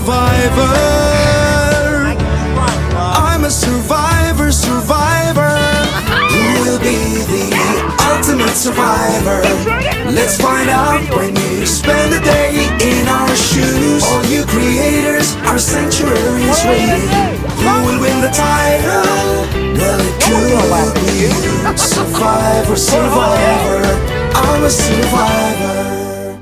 survivor. I'm a survivor, survivor. Who will be the ultimate survivor? Let's find out when you spend a day in our shoes. All you creators, our sanctuary is waiting. Who will win the title? Well, it could be you. Survivor, survivor. I'm a survivor.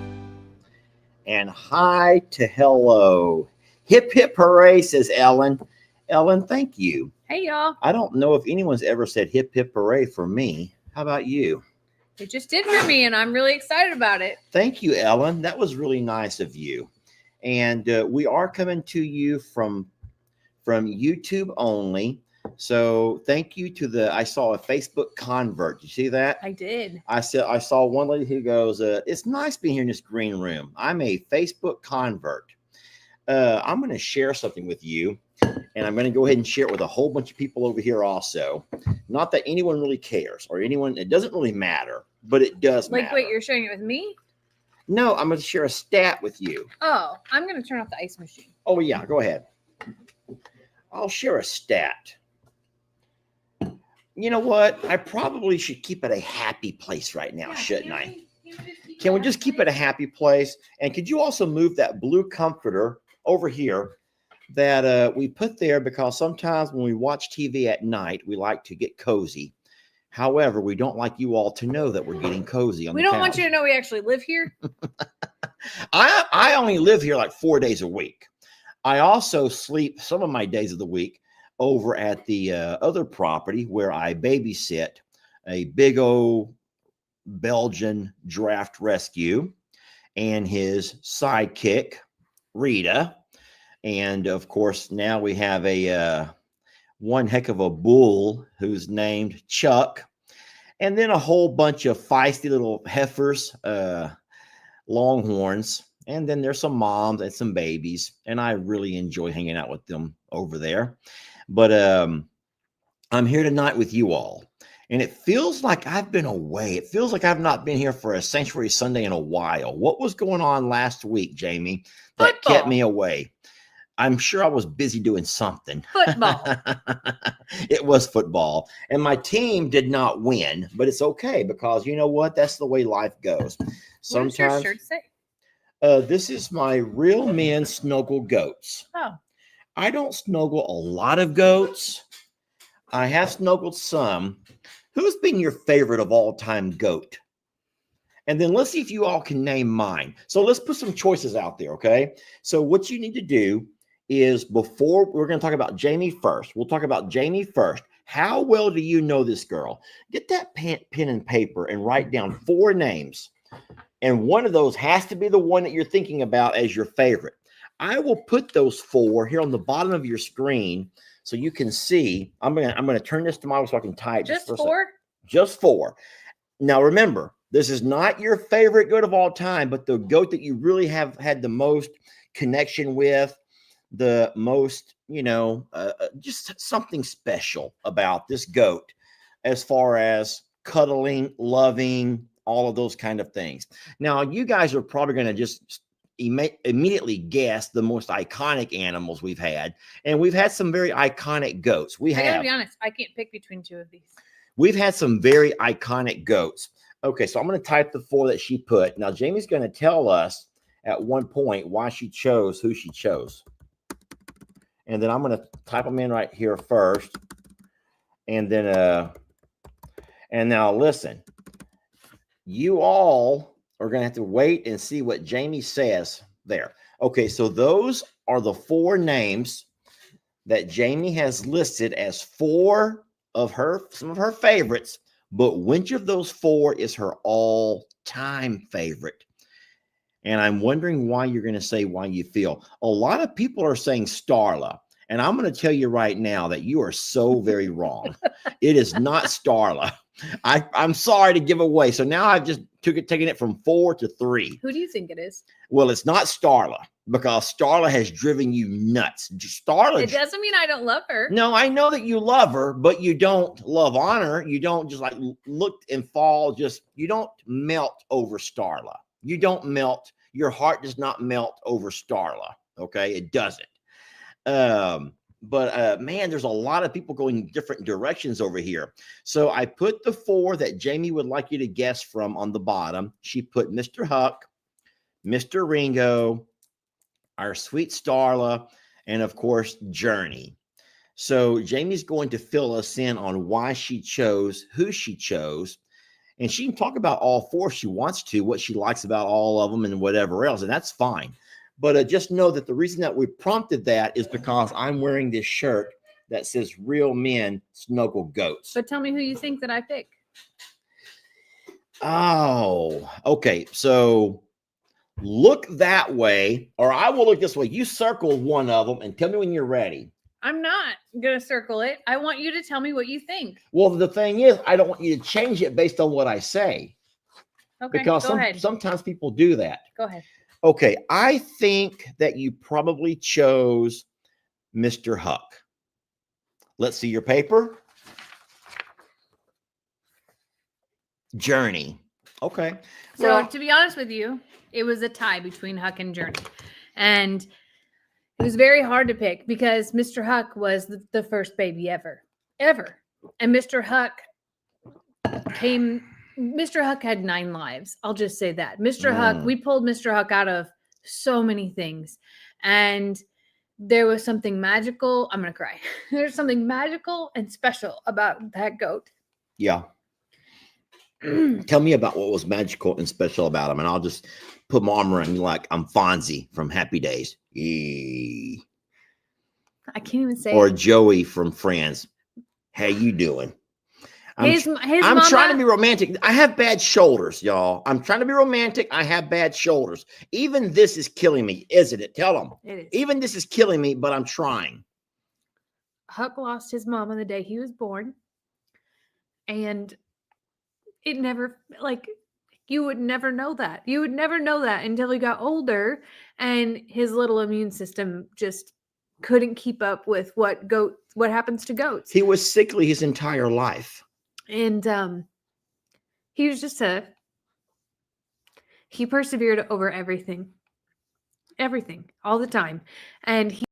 And hi to hello. Hip, hip, hooray, says Ellen. Ellen, thank you. Hey, y'all. I don't know if anyone's ever said hip, hip, hooray for me. How about you? It just did for me, and I'm really excited about it. Thank you, Ellen. That was really nice of you. And we are coming to you from YouTube only. So thank you to I saw a Facebook convert. You see that? I did. I saw one lady who goes, it's nice being here in this green room. I'm a Facebook convert. I'm going to share something with you, and I'm going to go ahead and share it with a whole bunch of people over here also. Not that anyone really cares or anyone, it doesn't really matter, but it does matter. Wait, you're sharing it with me? No, I'm going to share a stat with you. Oh, I'm going to turn off the ice machine. Oh, yeah, go ahead. I'll share a stat. You know what? I probably should keep it a happy place right now, shouldn't I? Can we just keep it a happy place? And could you also move that blue comforter over here that we put there, because sometimes when we watch TV at night, we like to get cozy. However, we don't like you all to know that we're getting cozy on the couch. We don't want you to know we actually live here. I only live here like 4 days a week. I also sleep some of my days of the week over at the other property where I babysit a big old Belgian draft rescue and his sidekick, Rita. And of course, now we have one heck of a bull who's named Chuck. And then a whole bunch of feisty little heifers, longhorns. And then there's some moms and some babies. And I really enjoy hanging out with them over there. But I'm here tonight with you all. And it feels like I've been away. It feels like I've not been here for a Sanctuary Sunday in a while. What was going on last week, Jamie, that kept me away? I'm sure I was busy doing something. Football. It was football. And my team did not win, but it's okay because you know what? That's the way life goes. Sometimes. What does your shirt say? This is my Real Men Snuggle Goats. Oh. I don't snuggle a lot of goats. I have snuggled some. Who's been your favorite of all time goat? And then let's see if you all can name mine. So let's put some choices out there, okay? So what you need to do is, before we're going to talk about Jamie first. We'll talk about Jamie first. How well do you know this girl? Get that pen and paper and write down 4 names. And one of those has to be the one that you're thinking about as your favorite. I will put those 4 here on the bottom of your screen so you can see. I'm gonna turn this to my so I can type. Just 4? Just 4. Now remember, this is not your favorite goat of all time, but the goat that you really have had the most connection with, the most, just something special about this goat as far as cuddling, loving, all of those kind of things. Now, you guys are probably going to just immediately guess the most iconic animals we've had. And we've had some very iconic goats. I gotta be honest, I can't pick between 2 of these. We've had some very iconic goats. Okay, so I'm going to type the 4 that she put. Now, Jamie's going to tell us at one point why she chose who she chose. And then I'm going to type them in right here first. And then, and now listen, you all are going to have to wait and see what Jamie says there. Okay, so those are the 4 names that Jamie has listed as 4 of some of her favorites, but which of those 4 is her all-time favorite? And I'm wondering why you're going to say why you feel. A lot of people are saying Starla. And I'm going to tell you right now that you are so very wrong. It is not Starla. I'm sorry to give away. So now I've just taken it from 4 to 3. Who do you think it is? Well, it's not Starla, because Starla has driven you nuts. Starla. It doesn't mean I don't love her. No, I know that you love her, but you don't love on her. You don't just like look and fall. You don't melt over Starla. You don't melt. Your heart does not melt over Starla. Okay, it doesn't. Man, there's a lot of people going different directions over here. So I put the 4 that Jamie would like you to guess from on the bottom. She put Mr. Huck, Mr. Ringo, our sweet Starla, and of course, Journey. So Jamie's going to fill us in on why she chose who she chose. And she can talk about all 4 if she wants to, what she likes about all of them and whatever else. And that's fine. But just know that the reason that we prompted that is because I'm wearing this shirt that says Real Men Snuggle Goats. But tell me who you think that I pick. Oh, okay. So look that way, or I will look this way. You circle one of them and tell me when you're ready. I'm not going to circle it. I want you to tell me what you think. Well, the thing is, I don't want you to change it based on what I say. Okay, Because go ahead. sometimes people do that. Go ahead. Okay, I think that you probably chose Mr. Huck. Let's see your paper. Journey. Okay. So Well, to be honest with you, it was a tie between Huck and Journey. And it was very hard to pick because Mr. Huck was the first baby ever. And Mr. Huck had 9 lives. I'll just say that. Mr. Huck, we pulled Mr. Huck out of so many things. And there was something magical. I'm going to cry. There's something magical and special about that goat. yeah. Tell me about what was magical and special about him, and I'll just put my arm around you like I'm Fonzie from Happy Days. Eee. I can't even say Or it. Joey from Friends. How you doing? His I'm mama, trying to be romantic. I have bad shoulders, y'all. I'm trying to be romantic. I have bad shoulders. Even this is killing me, isn't it? Tell them. It is. Even this is killing me, but I'm trying. Huck lost his mom on the day he was born. And it never, like, you would never know that. You would never know that until he got older and his little immune system just couldn't keep up with what happens to goats. He was sickly his entire life. And he was just he persevered over everything, all the time. And he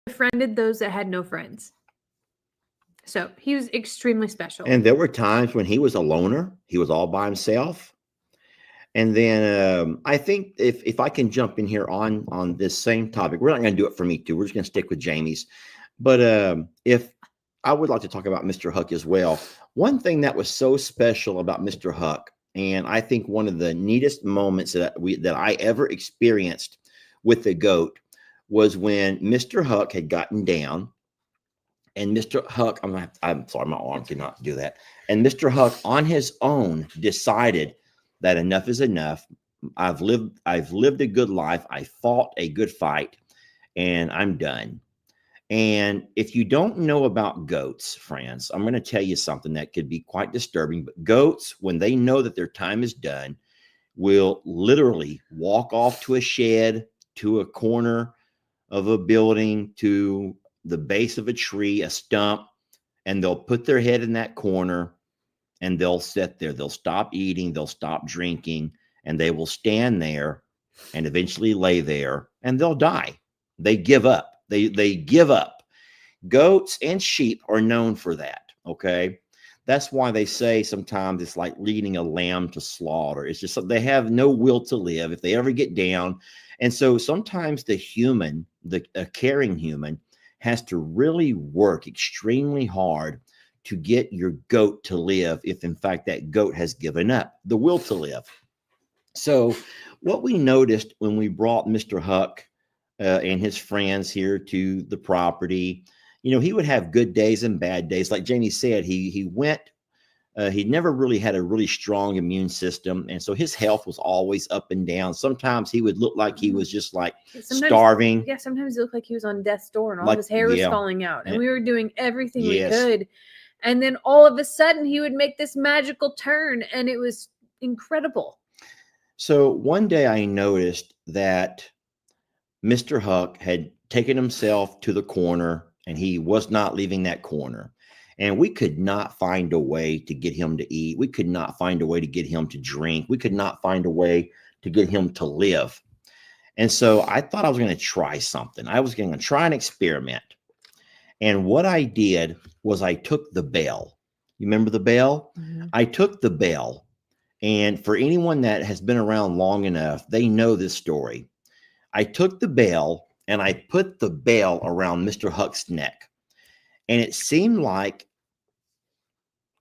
befriended those that had no friends. So he was extremely special. And there were times when he was a loner. He was all by himself. And then I think if I can jump in here on this same topic, we're not going to do it for me too. We're just going to stick with Jamie's. But if I would like to talk about Mr. Huck as well. One thing that was so special about Mr. Huck, and I think one of the neatest moments that I ever experienced with the goat was when Mr. Huck had gotten down. And Mr. Huck, I'm sorry, my arm cannot do that. And Mr. Huck on his own decided that enough is enough. I've lived a good life. I fought a good fight and I'm done. And if you don't know about goats, friends, I'm going to tell you something that could be quite disturbing. But goats, when they know that their time is done, will literally walk off to a shed, to a corner of a building, to the base of a tree, a stump, and they'll put their head in that corner and they'll sit there. They'll stop eating, they'll stop drinking, and they will stand there and eventually lay there and they'll die. They give up. They give up. Goats and sheep are known for that. Okay. That's why they say sometimes it's like leading a lamb to slaughter. It's just they have no will to live if they ever get down. And so sometimes the human, a caring human, has to really work extremely hard to get your goat to live if in fact that goat has given up the will to live. So what we noticed when we brought Mr. Huck and his friends here to the property, he would have good days and bad days. Like Jamie said, he never really had a really strong immune system. And so his health was always up and down. Sometimes he would look like he was just like starving. Yeah, sometimes it looked like he was on death's door and all of his hair was falling out. And we were doing everything we could. And then all of a sudden he would make this magical turn and it was incredible. So one day I noticed that Mr. Huck had taken himself to the corner and he was not leaving that corner. And we could not find a way to get him to eat. We could not find a way to get him to drink. We could not find a way to get him to live. And so I thought I was going to try something. I was going to try an experiment. And what I did was I took the bell. You remember the bell? Mhm. I took the bell. And for anyone that has been around long enough, they know this story. I took the bell and I put the bell around Mr. Huck's neck. And it seemed like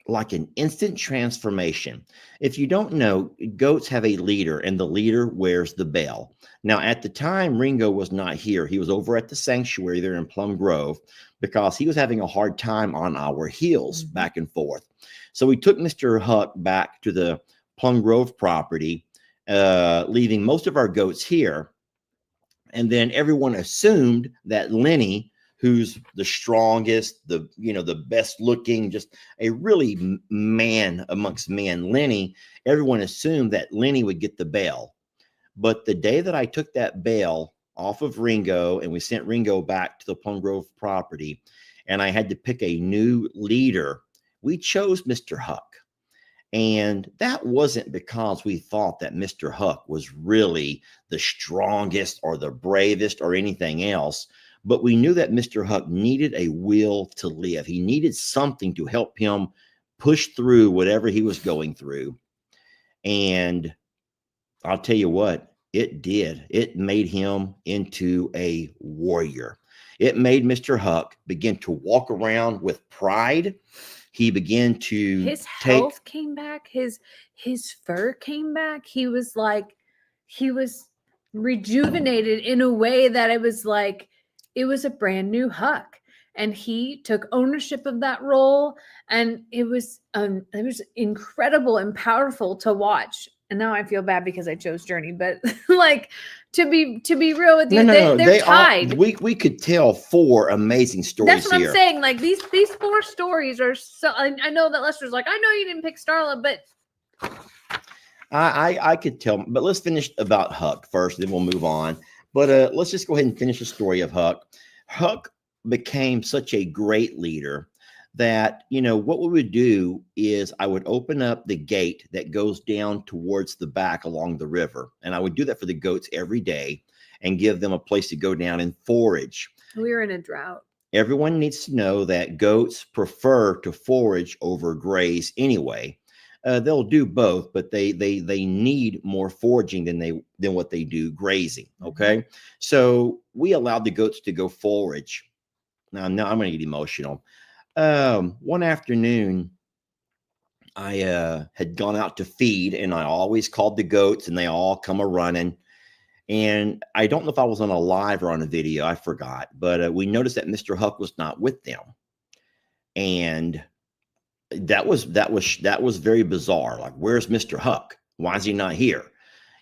an instant transformation. If you don't know, goats have a leader, and the leader wears the bell. Now, at the time, Ringo was not here. He was over at the sanctuary there in Plum Grove because he was having a hard time on our heels back and forth. So we took Mr. Huck back to the Plum Grove property, leaving most of our goats here. And then everyone assumed that Lenny, who's the strongest, the best looking, just a really man amongst men, Lenny, everyone assumed that Lenny would get the bell. But the day that I took that bell off of Ringo and we sent Ringo back to the Plum Grove property, and I had to pick a new leader, we chose Mr. Huck. And that wasn't because we thought that Mr. Huck was really the strongest or the bravest or anything else, but we knew that Mr. Huck needed a will to live. He needed something to help him push through whatever he was going through. And I'll tell you what, it did. It made him into a warrior. It made Mr. Huck begin to walk around with pride. He began to His health came back. His fur came back. He was rejuvenated in a way that it was a brand new Huck. And he took ownership of that role. And it was incredible and powerful to watch. And now I feel bad because I chose Journey, but to be real with you, they're tied. We could tell 4 amazing stories. That's what I'm saying. Like these 4 stories are so. I know that Lester's like, I know you didn't pick Starla, but I could tell. But let's finish about Huck first, then we'll move on. But let's just go ahead and finish the story of Huck. Huck became such a great leader that, what we would do is I would open up the gate that goes down towards the back along the river. And I would do that for the goats every day and give them a place to go down and forage. We were in a drought. Everyone needs to know that goats prefer to forage over graze anyway. They'll do both, but they need more foraging than what they do grazing. Okay. So we allowed the goats to go forage. Now I'm going to get emotional. One afternoon, I had gone out to feed, and I always called the goats, and they all come a running. And I don't know if I was on a live or on a video, I forgot, but we noticed that Mr. Huck was not with them, and that was very bizarre. Like, where's Mr. Huck? Why is he not here?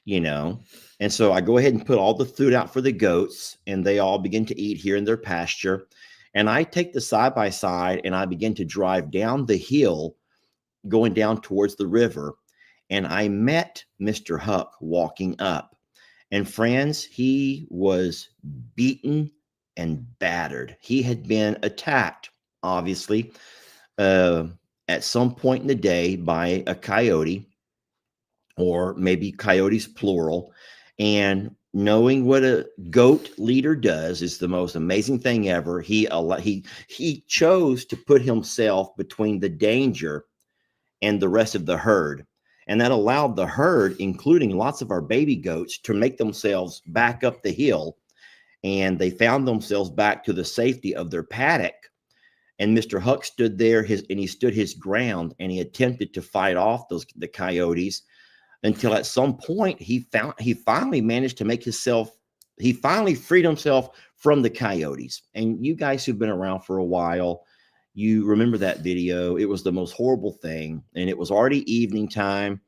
And so I go ahead and put all the food out for the goats, and they all begin to eat here in their pasture. And I take the side-by-side and I begin to drive down the hill going down towards the river. And I met Mr. Huck walking up. And friends, he was beaten and battered. He had been attacked, obviously, at some point in the day by a coyote, or maybe coyotes plural. And knowing what a goat leader does is the most amazing thing ever. He chose to put himself between the danger and the rest of the herd. And that allowed the herd, including lots of our baby goats, to make themselves back up the hill. And they found themselves back to the safety of their paddock. And Mr. Huck stood there, he stood his ground, and he attempted to fight off the coyotes, until at some point he finally managed to he finally freed himself from the coyotes. And you guys who've been around for a while, you remember that video. It was the most horrible thing. And it was already evening time.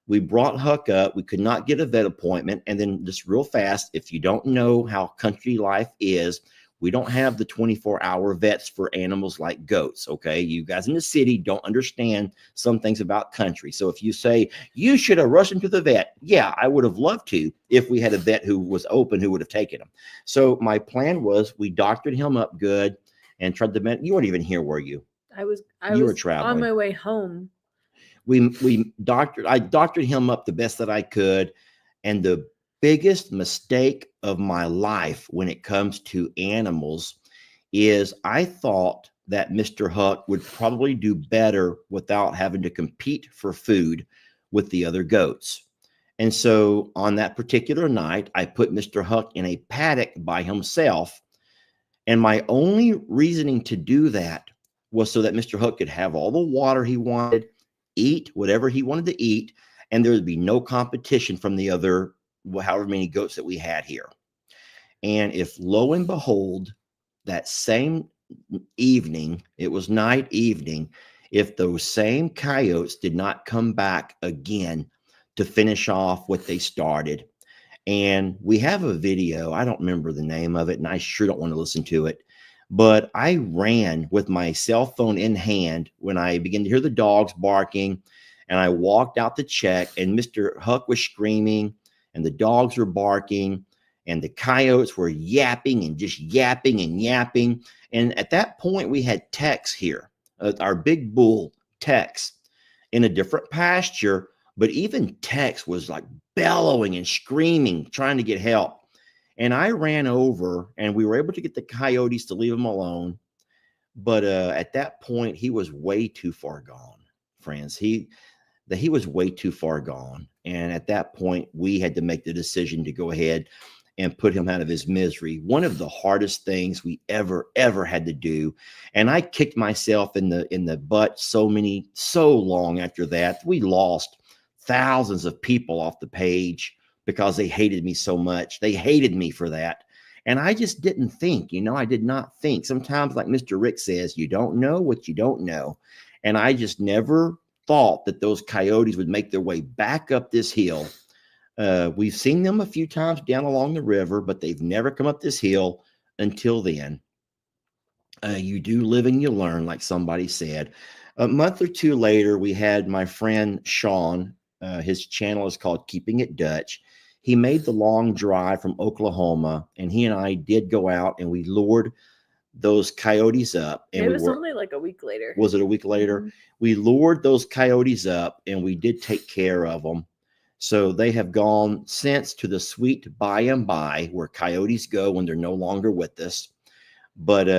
We brought Huck up. We could not get a vet appointment. And then just real fast, if you don't know how country life is, we don't have the 24-hour vets for animals like goats, okay? You guys in the city don't understand some things about country. So if you say, you should have rushed him to the vet, yeah, I would have loved to if we had a vet who was open who would have taken him. So my plan was we doctored him up good and tried to, you weren't even here, were you? I was traveling. on my way home. I doctored him up the best that I could, and the biggest mistake of my life when it comes to animals is I thought that Mr. Huck would probably do better without having to compete for food with the other goats. And so on that particular night, I put Mr. Huck in a paddock by himself. And my only reasoning to do that was so that Mr. Huck could have all the water he wanted, eat whatever he wanted to eat, and there would be no competition from the other, however many goats that we had here. And if lo and behold, that same evening, it was night evening, if those same coyotes did not come back again to finish off what they started. And we have a video, I don't remember the name of it, and I sure don't want to listen to it, but I ran with my cell phone in hand when I began to hear the dogs barking, and I walked out to check, and Mr. Huck was screaming, and the dogs were barking, and the coyotes were yapping and just yapping and yapping. And at that point, we had Tex here, our big bull, Tex, in a different pasture. But even Tex was like bellowing and screaming, trying to get help. And I ran over and we were able to get the coyotes to leave him alone. But at that point, he was way too far gone, friends. He was way too far gone. And at that point, we had to make the decision to go ahead and put him out of his misery. One of the hardest things we ever had to do. And I kicked myself in the butt so long after that. We lost thousands of people off the page because they hated me so much. They hated me for that. And I just didn't think, I did not think. Sometimes, like Mr. Rick says, you don't know what you don't know. And I just never thought that those coyotes would make their way back up this hill. We've seen them a few times down along the river, but they've never come up this hill until then. You do live and you learn, like somebody said. A month or two later, we had my friend Sean. His channel is called Keeping It Dutch. He made the long drive from Oklahoma, and he and I did go out and we lured those coyotes up. And it was only like a week later. Was it a week later? Mm-hmm. We lured those coyotes up and we did take care of them. So they have gone since to the sweet by and by where coyotes go when they're no longer with us. But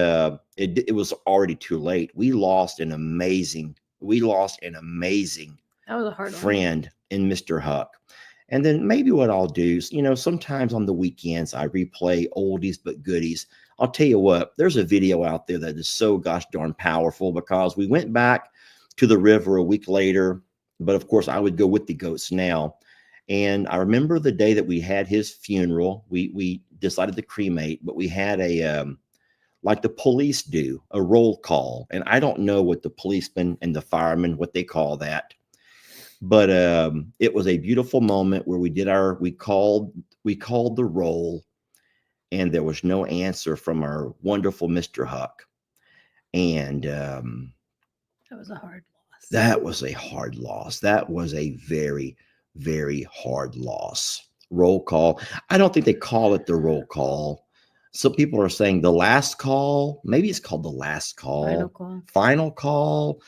it was already too late. We lost an amazing That was a hard friend in Mr. Huck. And then maybe what I'll do is, sometimes on the weekends, I replay oldies but goodies. I'll tell you what, there's a video out there that is so gosh darn powerful because we went back to the river a week later. But of course, I would go with the goats now. And I remember the day that we had his funeral, we decided to cremate, but we had like the police do, a roll call. And I don't know what the policemen and the firemen, what they call that. But it was a beautiful moment where we called the roll, and there was no answer from our wonderful Mr. Huck. And that was a hard loss. That was a hard loss. That was a very, very hard loss. Roll call. I don't think they call it the roll call. Some people are saying the last call. Maybe it's called the last call. Final call.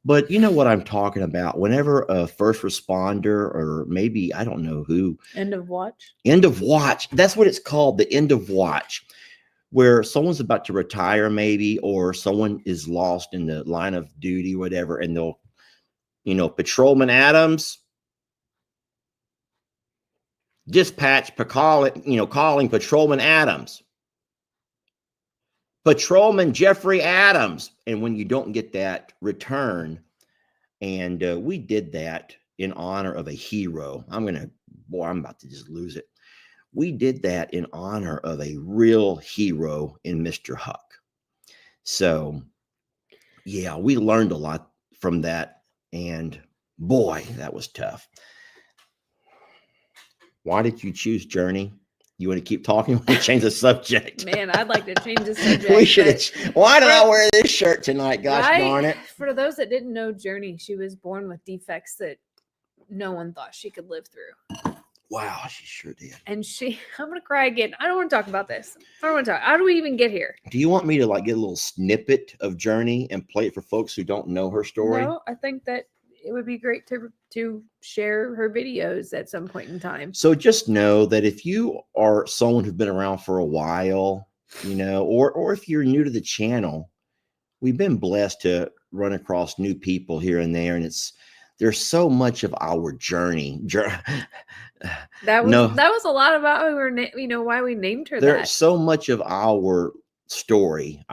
But you know what I'm talking about. Whenever a first responder, or maybe, I don't know who. End of watch. End of watch. That's what it's called, the end of watch, where someone's about to retire maybe, or someone is lost in the line of duty, whatever, and they'll, Patrolman Adams, dispatch, calling Patrolman Adams. Patrolman Jeffrey Adams. And when you don't get that return, and we did that in honor of a hero. I'm about to just lose it. We did that in honor of a real hero in Mr. Huck. So, yeah, we learned a lot from that. And boy, that was tough. Why did you choose Journey? You want to keep talking? We change the subject. Man, I'd like to change the subject. We should. Why did I wear this shirt tonight? Gosh darn it. For those that didn't know Journey, she was born with defects that no one thought she could live through. Wow, she sure did. And I'm going to cry again. I don't want to talk about this. I don't want to talk. How do we even get here? Do you want me to get a little snippet of Journey and play it for folks who don't know her story? No, I think that it would be great to share her videos at some point in time. So just know that if you are someone who's been around for a while, you know, or if you're new to the channel, we've been blessed to run across new people here and there, and there's so much of our journey. That No. was a lot about why we named her There's that. so much of our story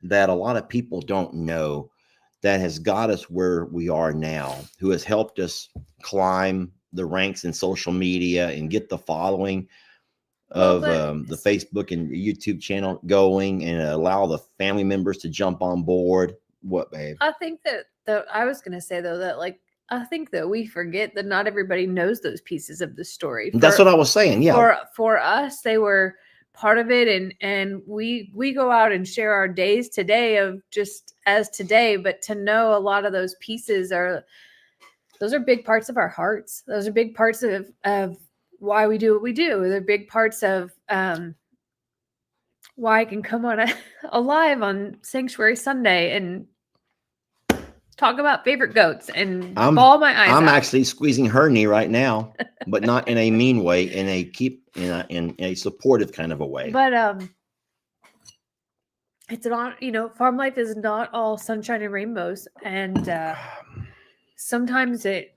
that a lot of people don't know that has got us where we are now, who has helped us climb the ranks in social media and get the following of the Facebook and YouTube channel going, and allow the family members to jump on board. What, babe? I think that I was going to say though that like I think that we forget that not everybody knows those pieces of the story. That's what I was saying. Yeah. For us, they were part of it, and we go out and share our days today of just as today, but to know a lot of those pieces those are big parts of our hearts. Those are big parts of why we do what we do. They're big parts of why I can come on a live on Sanctuary Sunday and talk about favorite goats and ball my eyes I'm out. actually squeezing her knee right now, but not in a mean way, in a supportive kind of a way. But it's not, farm life is not all sunshine and rainbows, and sometimes it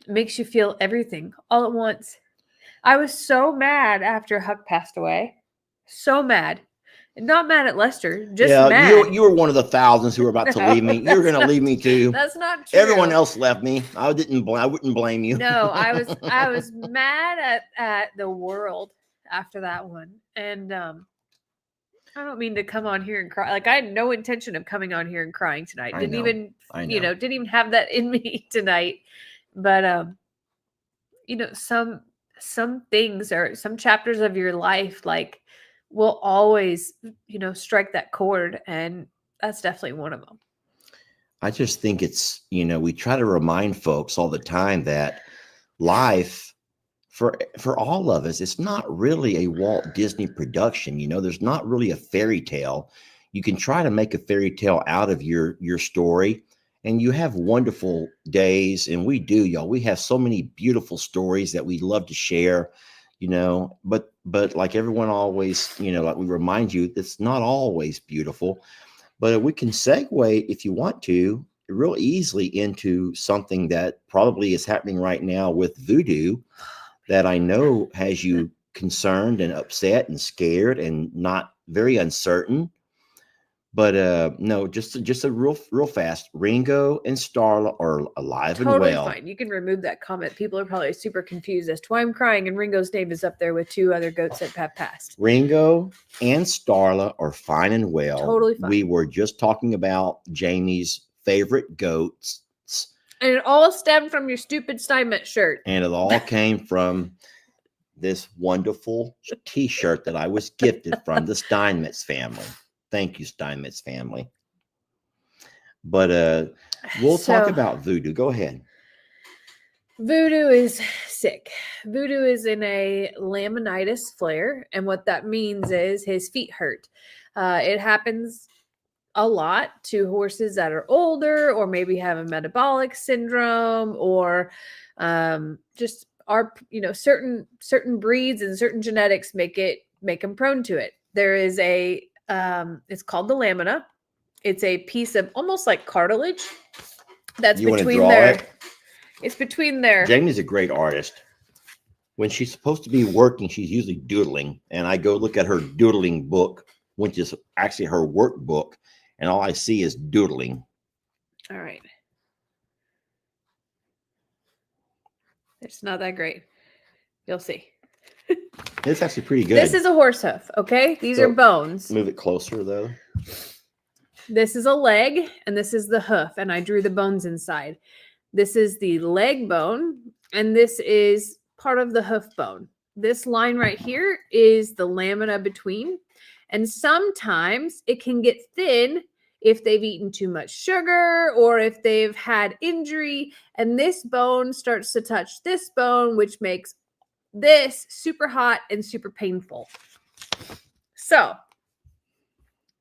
makes you feel everything all at once. I was so mad after Huck passed away. So mad. Not mad at Lester, just mad. You were one of the thousands who were about to leave me. You were going to leave me too. That's not true. Everyone else left me. I wouldn't blame you. No, I was mad at the world after that one. And I don't mean to come on here and cry. Like, I had no intention of coming on here and crying tonight. Didn't even have that in me tonight. But some things or some chapters of your life like will always, strike that chord, and that's definitely one of them. I just think it's, we try to remind folks all the time that life for all of us, it's not really a Walt Disney production. There's not really a fairy tale. You can try to make a fairy tale out of your story, and you have wonderful days, and we do, y'all. We have so many beautiful stories that we love to share. But like everyone always, like we remind you, it's not always beautiful. But we can segue, if you want to, real easily into something that probably is happening right now with Voodoo, that I know has you concerned and upset and scared and not very uncertain. But no, just a real fast. Ringo and Starla are alive and well. Totally fine. You can remove that comment. People are probably super confused as to why I'm crying, and Ringo's name is up there with two other goats that have passed. Ringo and Starla are fine and well. Totally fine. We were just talking about Jamie's favorite goats. And it all stemmed from your stupid Steinmetz shirt. And it all came from this wonderful t-shirt that I was gifted from the Steinmetz family. Thank you, Steinmetz family. But we'll talk about Voodoo. Go ahead. Voodoo is sick. Voodoo is in a laminitis flare. And what that means is his feet hurt. It happens a lot to horses that are older, or maybe have a metabolic syndrome, or just are, certain breeds and certain genetics make them prone to it. There is it's called the lamina. It's a piece of almost like cartilage that's between their. It's between their. Jamie's a great artist. When she's supposed to be working, she's usually doodling, and I go look at her doodling book, which is actually her workbook, and all I see is doodling. All right. It's not that great. You'll see. It's actually pretty good. This is a horse hoof, okay? These are bones. Move it closer, though. This is a leg, and this is the hoof, and I drew the bones inside. This is the leg bone, and this is part of the hoof bone. This line right here is the lamina between, and sometimes it can get thin if they've eaten too much sugar or if they've had injury, and this bone starts to touch this bone, which makes this super hot and super painful. So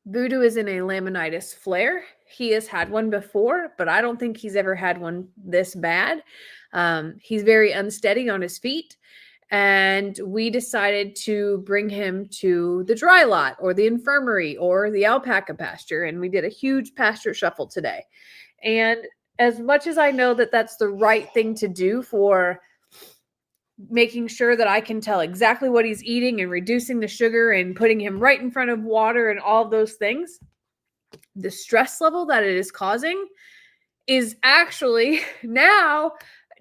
Voodoo is in a laminitis flare. He has had one before, but I don't think he's ever had one this bad. He's very unsteady on his feet. And we decided to bring him to the dry lot or the infirmary or the alpaca pasture. And we did a huge pasture shuffle today. And as much as I know that that's the right thing to do for making sure that I can tell exactly what he's eating and reducing the sugar and putting him right in front of water and all of those things, the stress level that it is causing is actually now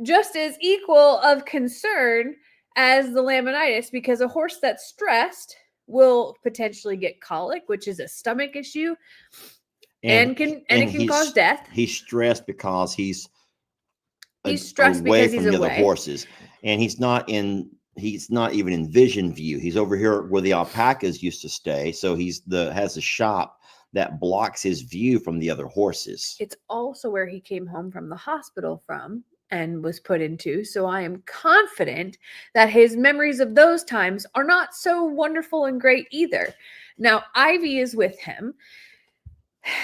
just as equal of concern as the laminitis, because a horse that's stressed will potentially get colic, which is a stomach issue, and it can cause death. He's stressed because he's stressed away because from he's the away. other horses, and he's not even in vision view. He's over here where the alpacas used to stay, so has a shop that blocks his view from the other horses. It's also where he came home from the hospital from and was put into. So I am confident that his memories of those times are not so wonderful and great either. Now, Ivy is with him,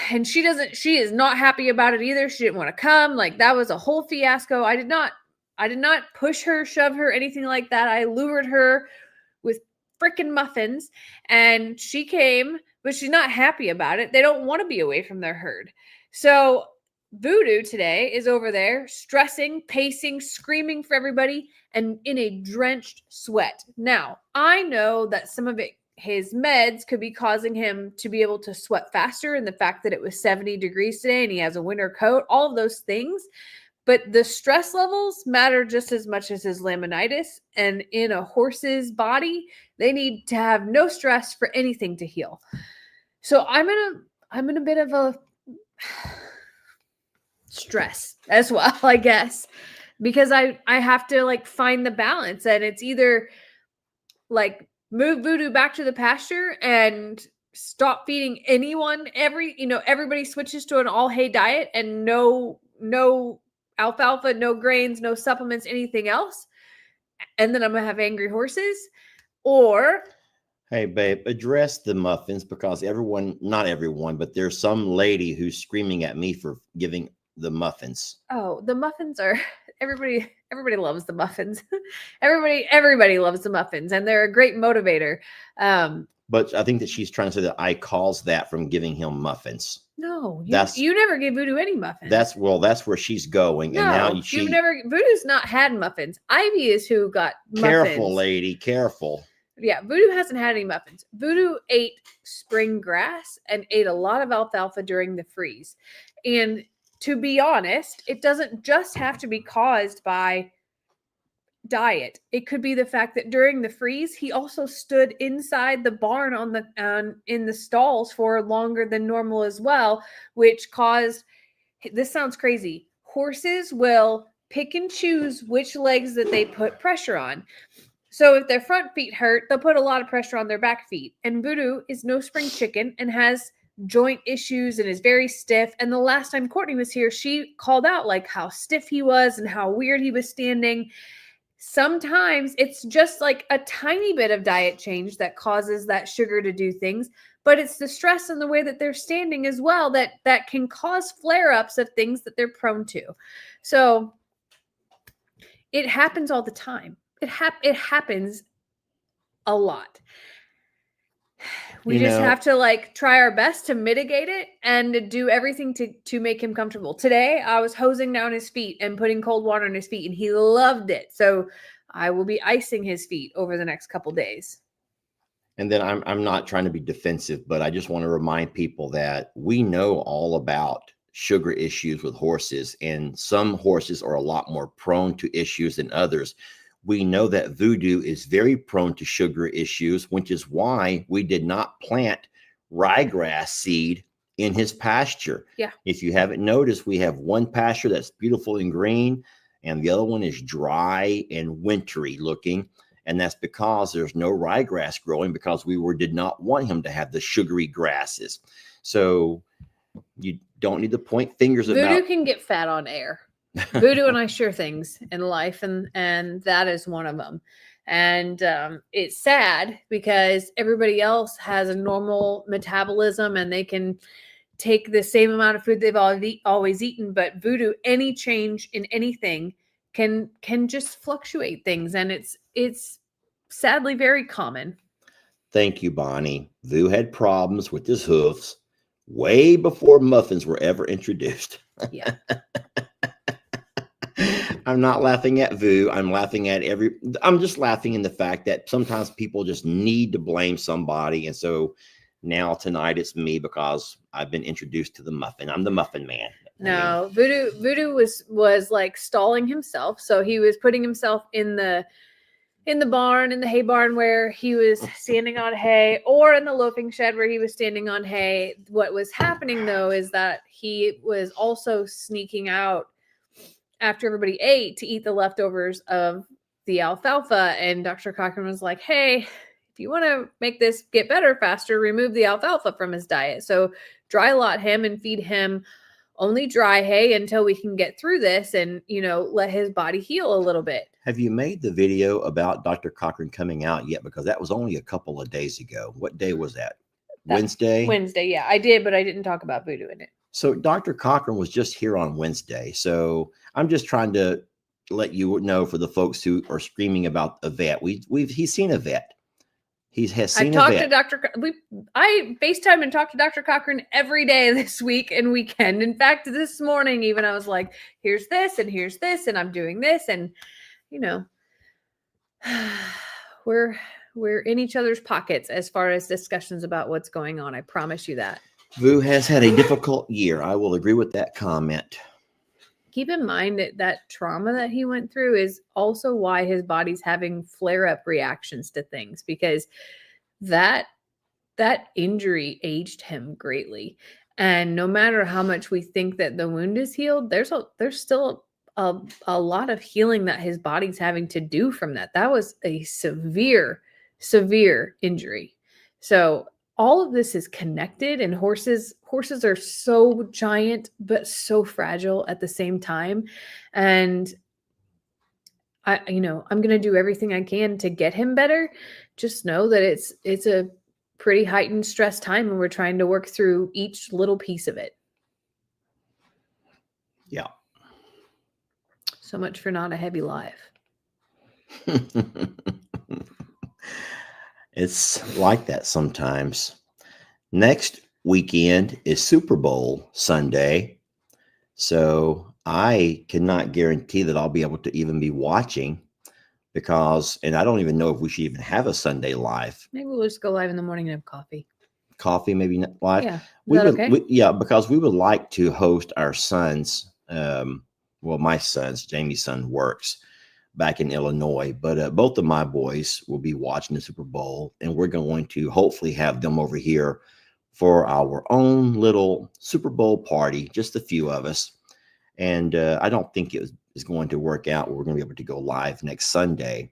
and she is not happy about it either. She didn't want to come. Like, that was a whole fiasco. I did not push her, shove her, anything like that. I lured her with freaking muffins, and she came, but she's not happy about it. They don't want to be away from their herd. So Voodoo today is over there stressing, pacing, screaming for everybody, and in a drenched sweat. Now, I know that some of it, his meds, could be causing him to be able to sweat faster, and the fact that it was 70 degrees today and he has a winter coat, all of those things. But the stress levels matter just as much as his laminitis. And in a horse's body, they need to have no stress for anything to heal. So I'm in a bit of a stress as well, I guess, because I have to like find the balance, and it's either like move Voodoo back to the pasture and stop feeding anyone. Everybody switches to an all hay diet and no alfalfa, no grains, no supplements, anything else. And then I'm going to have angry horses. Or, hey, babe, address the muffins, because not everyone, but there's some lady who's screaming at me for giving the muffins. Oh, the muffins are everybody loves the muffins. everybody loves the muffins, and they're a great motivator. But I think that she's trying to say that I caused that from giving him muffins. No, you never gave Voodoo any muffins. That's where she's going. No, and now Voodoo's not had muffins. Ivy is who got muffins. Careful, lady, careful. Yeah, Voodoo hasn't had any muffins. Voodoo ate spring grass and ate a lot of alfalfa during the freeze. And to be honest, it doesn't just have to be caused by diet. It could be the fact that during the freeze, he also stood inside the barn in the stalls for longer than normal as well, which caused, this sounds crazy, horses will pick and choose which legs that they put pressure on. So if their front feet hurt, they'll put a lot of pressure on their back feet. And Voodoo is no spring chicken and has joint issues and is very stiff. And the last time Courtney was here, she called out like how stiff he was and how weird he was standing. Sometimes it's just like a tiny bit of diet change that causes that sugar to do things, but it's the stress and the way that they're standing as well that can cause flare-ups of things that they're prone to. So it happens all the time. It happens a lot. We just have to like try our best to mitigate it and to do everything to make him comfortable. Today, I was hosing down his feet and putting cold water on his feet, and he loved it. So I will be icing his feet over the next couple days. And then I'm not trying to be defensive, but I just want to remind people that we know all about sugar issues with horses, and some horses are a lot more prone to issues than others. We know that Voodoo is very prone to sugar issues, which is why we did not plant ryegrass seed in his pasture. Yeah. If you haven't noticed, we have one pasture that's beautiful and green, and the other one is dry and wintry looking. And that's because there's no ryegrass growing, because we did not want him to have the sugary grasses. So you don't need to point fingers at Voodoo can get fat on air. Voodoo and I share things in life, and that is one of them. And it's sad because everybody else has a normal metabolism and they can take the same amount of food they've always eaten. But Voodoo, any change in anything can just fluctuate things, and it's sadly very common. Thank you, Bonnie. Vu had problems with his hoofs way before muffins were ever introduced. Yeah. I'm not laughing at Vu. I'm just laughing in the fact that sometimes people just need to blame somebody. And so now tonight it's me because I've been introduced to the muffin. I'm the muffin man. No, Voodoo was like stalling himself. So he was putting himself in the barn, in the hay barn where he was standing on hay, or in the loafing shed where he was standing on hay. What was happening though is that he was also sneaking out after everybody ate to eat the leftovers of the alfalfa. And Dr. Cochran was like, hey, if you want to make this get better faster, remove the alfalfa from his diet. So dry lot him and feed him only dry hay until we can get through this and, let his body heal a little bit. Have you made the video about Dr. Cochran coming out yet? Because that was only a couple of days ago. What day was that? Wednesday? Wednesday, yeah. I did, but I didn't talk about Voodoo in it. So Dr. Cochran was just here on Wednesday. So I'm just trying to let you know, for the folks who are screaming about a vet. He's seen a vet. He has seen a vet. I FaceTime and talk to Dr. Cochran every day this week and weekend. In fact, this morning even I was like, here's this and here's this and I'm doing this, and we're in each other's pockets as far as discussions about what's going on. I promise you that. Vu has had a difficult year. I will agree with that comment. Keep in mind that trauma that he went through is also why his body's having flare-up reactions to things, because that injury aged him greatly. And no matter how much we think that the wound is healed, there's still a lot of healing that his body's having to do from that. That was a severe injury. So all of this is connected, and horses are so giant but so fragile at the same time. And I'm going to do everything I can to get him better. Just know that it's a pretty heightened stress time, and we're trying to work through each little piece of it. Yeah. So much for not a heavy life. It's like that sometimes. Next weekend is Super Bowl Sunday. So I cannot guarantee that I'll be able to even be watching and I don't even know if we should even have a Sunday live. Maybe we'll just go live in the morning and have coffee. Coffee, maybe not live. Yeah. Because we would like to host our sons. My son's, Jamie's son, works back in Illinois, but both of my boys will be watching the Super Bowl, and we're going to hopefully have them over here for our own little Super Bowl party, just a few of us. And I don't think it is going to work out where we're going to be able to go live next Sunday.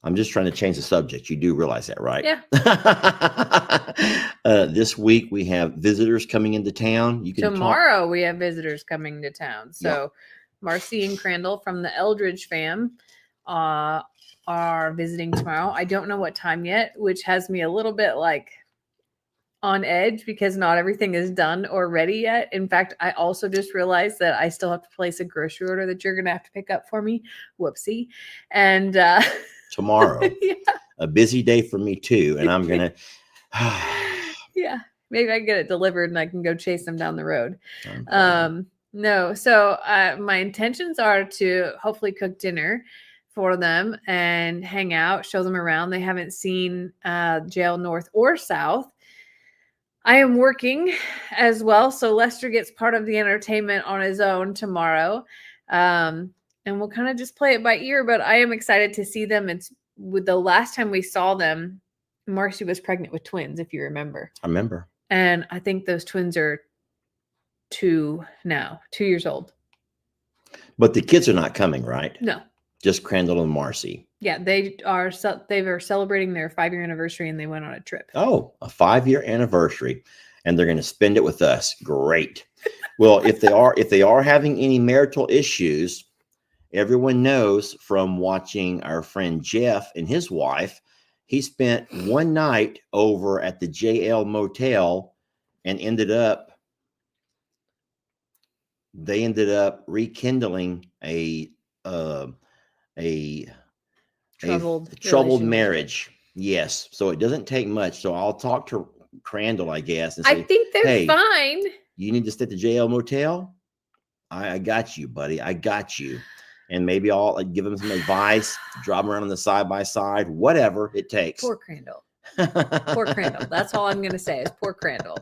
I'm just trying to change the subject. You do realize that, right? Yeah. This week we have visitors coming into town. Tomorrow we have visitors coming to town. So Marcy and Crandall from the Eldridge fam are visiting tomorrow. I don't know what time yet, which has me a little bit like on edge because not everything is done or ready yet. In fact, I also just realized that I still have to place a grocery order that you're going to have to pick up for me. Whoopsie. And tomorrow, a busy day for me too. And I'm going to, yeah, maybe I can get it delivered and I can go chase them down the road. No. So my intentions are to hopefully cook dinner for them and hang out, show them around. They haven't seen jail north or south. I am working as well. So Lester gets part of the entertainment on his own tomorrow. And we'll kind of just play it by ear, but I am excited to see them. It's with the last time we saw them, Marcy was pregnant with twins, if you remember. I remember. And I think those twins are 2 years old. But the kids are not coming, right? No. Just Crandall and Marcy. Yeah, they are celebrating their 5-year anniversary and they went on a trip. Oh, a 5-year anniversary. And they're going to spend it with us. Great. Well, if they are having any marital issues everyone knows from watching our friend Jeff and his wife, he spent one night over at the JL Motel and they ended up rekindling a Troubled troubled relationship. marriage. Yes. So it doesn't take much. So I'll talk to Crandall, I guess, and I say, think they're hey, fine. you need to stay at the JL Motel. I got you, buddy. I got you. And maybe I'll give him some advice, drive him around on the side by side, whatever it takes. Poor Crandall. Poor Crandall. That's all I'm going to say is poor Crandall.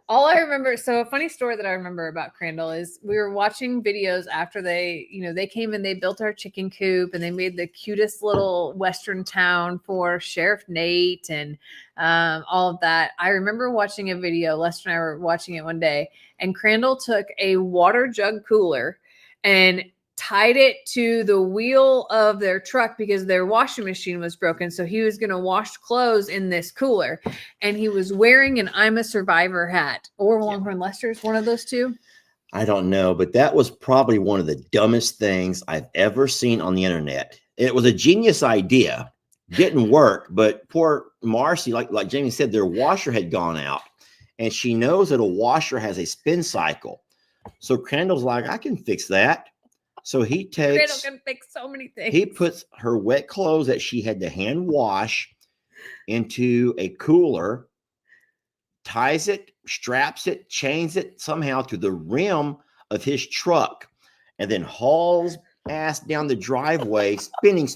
All I remember, so a funny story that I remember about Crandall is we were watching videos after they came and they built our chicken coop and they made the cutest little Western town for Sheriff Nate and all of that. I remember watching a video, Lester and I were watching it one day, and Crandall took a water jug cooler and tied it to the wheel of their truck because their washing machine was broken. So he was going to wash clothes in this cooler, and he was wearing an I'm a Survivor hat or Longhorn Lester's, one of those two. I don't know, but that was probably one of the dumbest things I've ever seen on the internet. It was a genius idea. Didn't work, but poor Marcy, like Jamie said, their washer had gone out, and she knows that a washer has a spin cycle. So Crandall's like, I can fix that. So he Crandall takes, can fix so many things. he puts her wet clothes that she had to hand wash into a cooler, ties it, straps it, chains it somehow to the rim of his truck, and then hauls ass down the driveway, spinning.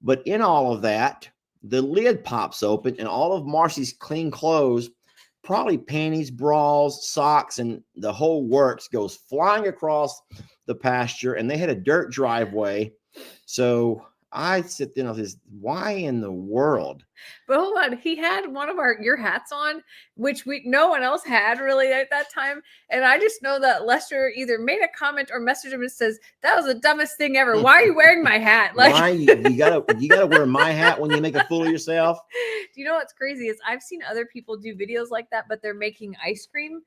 But in all of that, the lid pops open and all of Marcy's clean clothes, probably panties, bras, socks, and the whole works, goes flying across the pasture. And they had a dirt driveway. So I sit there and I says, why in the world? But hold on, he had one of your hats on, which no one else had really at that time. And I just know that Lester either made a comment or messaged him and says, that was the dumbest thing ever. Why are you wearing my hat? Like, why you gotta wear my hat when you make a fool of yourself? Do you know what's crazy is I've seen other people do videos like that, but they're making ice cream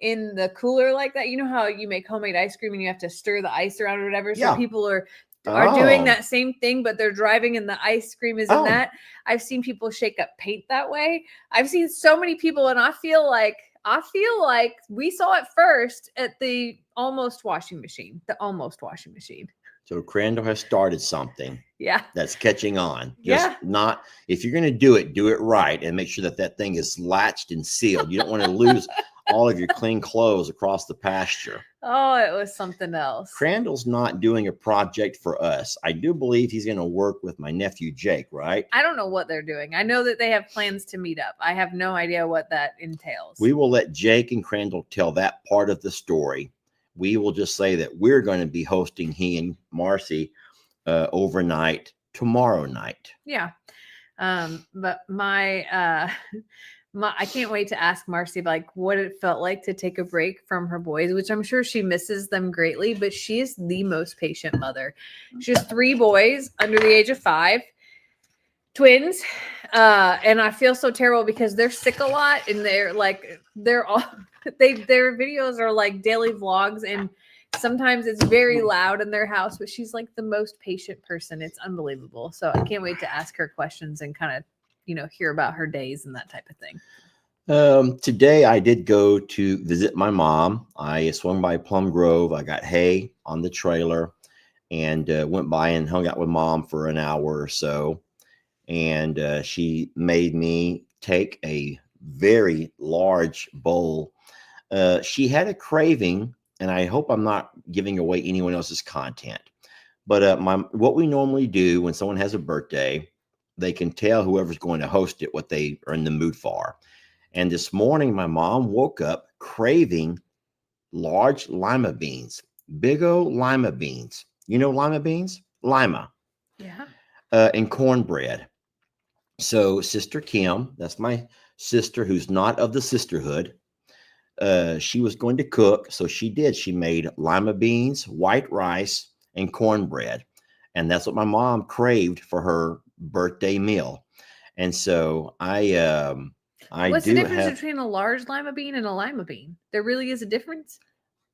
in the cooler like that. You know how you make homemade ice cream and you have to stir the ice around or whatever. Yeah. So people are doing that same thing, but they're driving and the ice cream is in that. I've seen people shake up paint that way. I've seen so many people, and I feel like we saw it first at the almost washing machine. So Crandall has started something. Yeah. That's catching on. Not, if you're going to do it right and make sure that that thing is latched and sealed. You don't want to lose all of your clean clothes across the pasture. Oh, it was something else. Crandall's not doing a project for us. I do believe he's going to work with my nephew, Jake, right? I don't know what they're doing. I know that they have plans to meet up. I have no idea what that entails. We will let Jake and Crandall tell that part of the story. We will just say that we're going to be hosting he and Marcy overnight tomorrow night. Yeah. But I can't wait to ask Marcy like what it felt like to take a break from her boys, which I'm sure she misses them greatly, but she is the most patient mother. She has 3 boys under the age of 5, twins. And I feel so terrible because they're sick a lot and their videos are like daily vlogs, and sometimes it's very loud in their house, but she's like the most patient person. It's unbelievable. So I can't wait to ask her questions and kind of, hear about her days and that type of thing. Today I did go to visit my mom. I swung by Plum Grove. I got hay on the trailer and went by and hung out with mom for an hour or so. And she made me take a very large bowl. She had a craving, and I hope I'm not giving away anyone else's content. But what we normally do when someone has a birthday, they can tell whoever's going to host it what they are in the mood for. And this morning, my mom woke up craving large lima beans, big old lima beans. You know lima beans? Lima. Yeah. And cornbread. So Sister Kim, that's my sister who's not of the sisterhood, she was going to cook. So she did. She made lima beans, white rice, and cornbread. And that's what my mom craved for her birthday meal. And so What's the difference between a large lima bean and a lima bean? There really is a difference?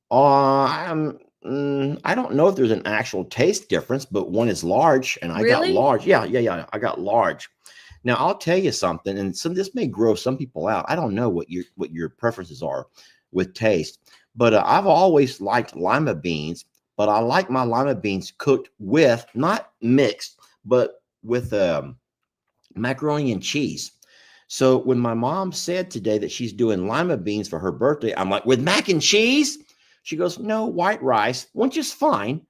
I'm I don't know if there's an actual taste difference, but one is large, and I got Really? large. Yeah. I got large. Now I'll tell you something, and this may grow some people out. I don't know what your preferences are with taste, but I've always liked lima beans. But I like my lima beans cooked with, not mixed, but with macaroni and cheese. So when my mom said today that she's doing lima beans for her birthday, I'm like, with mac and cheese? She goes, no, white rice, which is fine.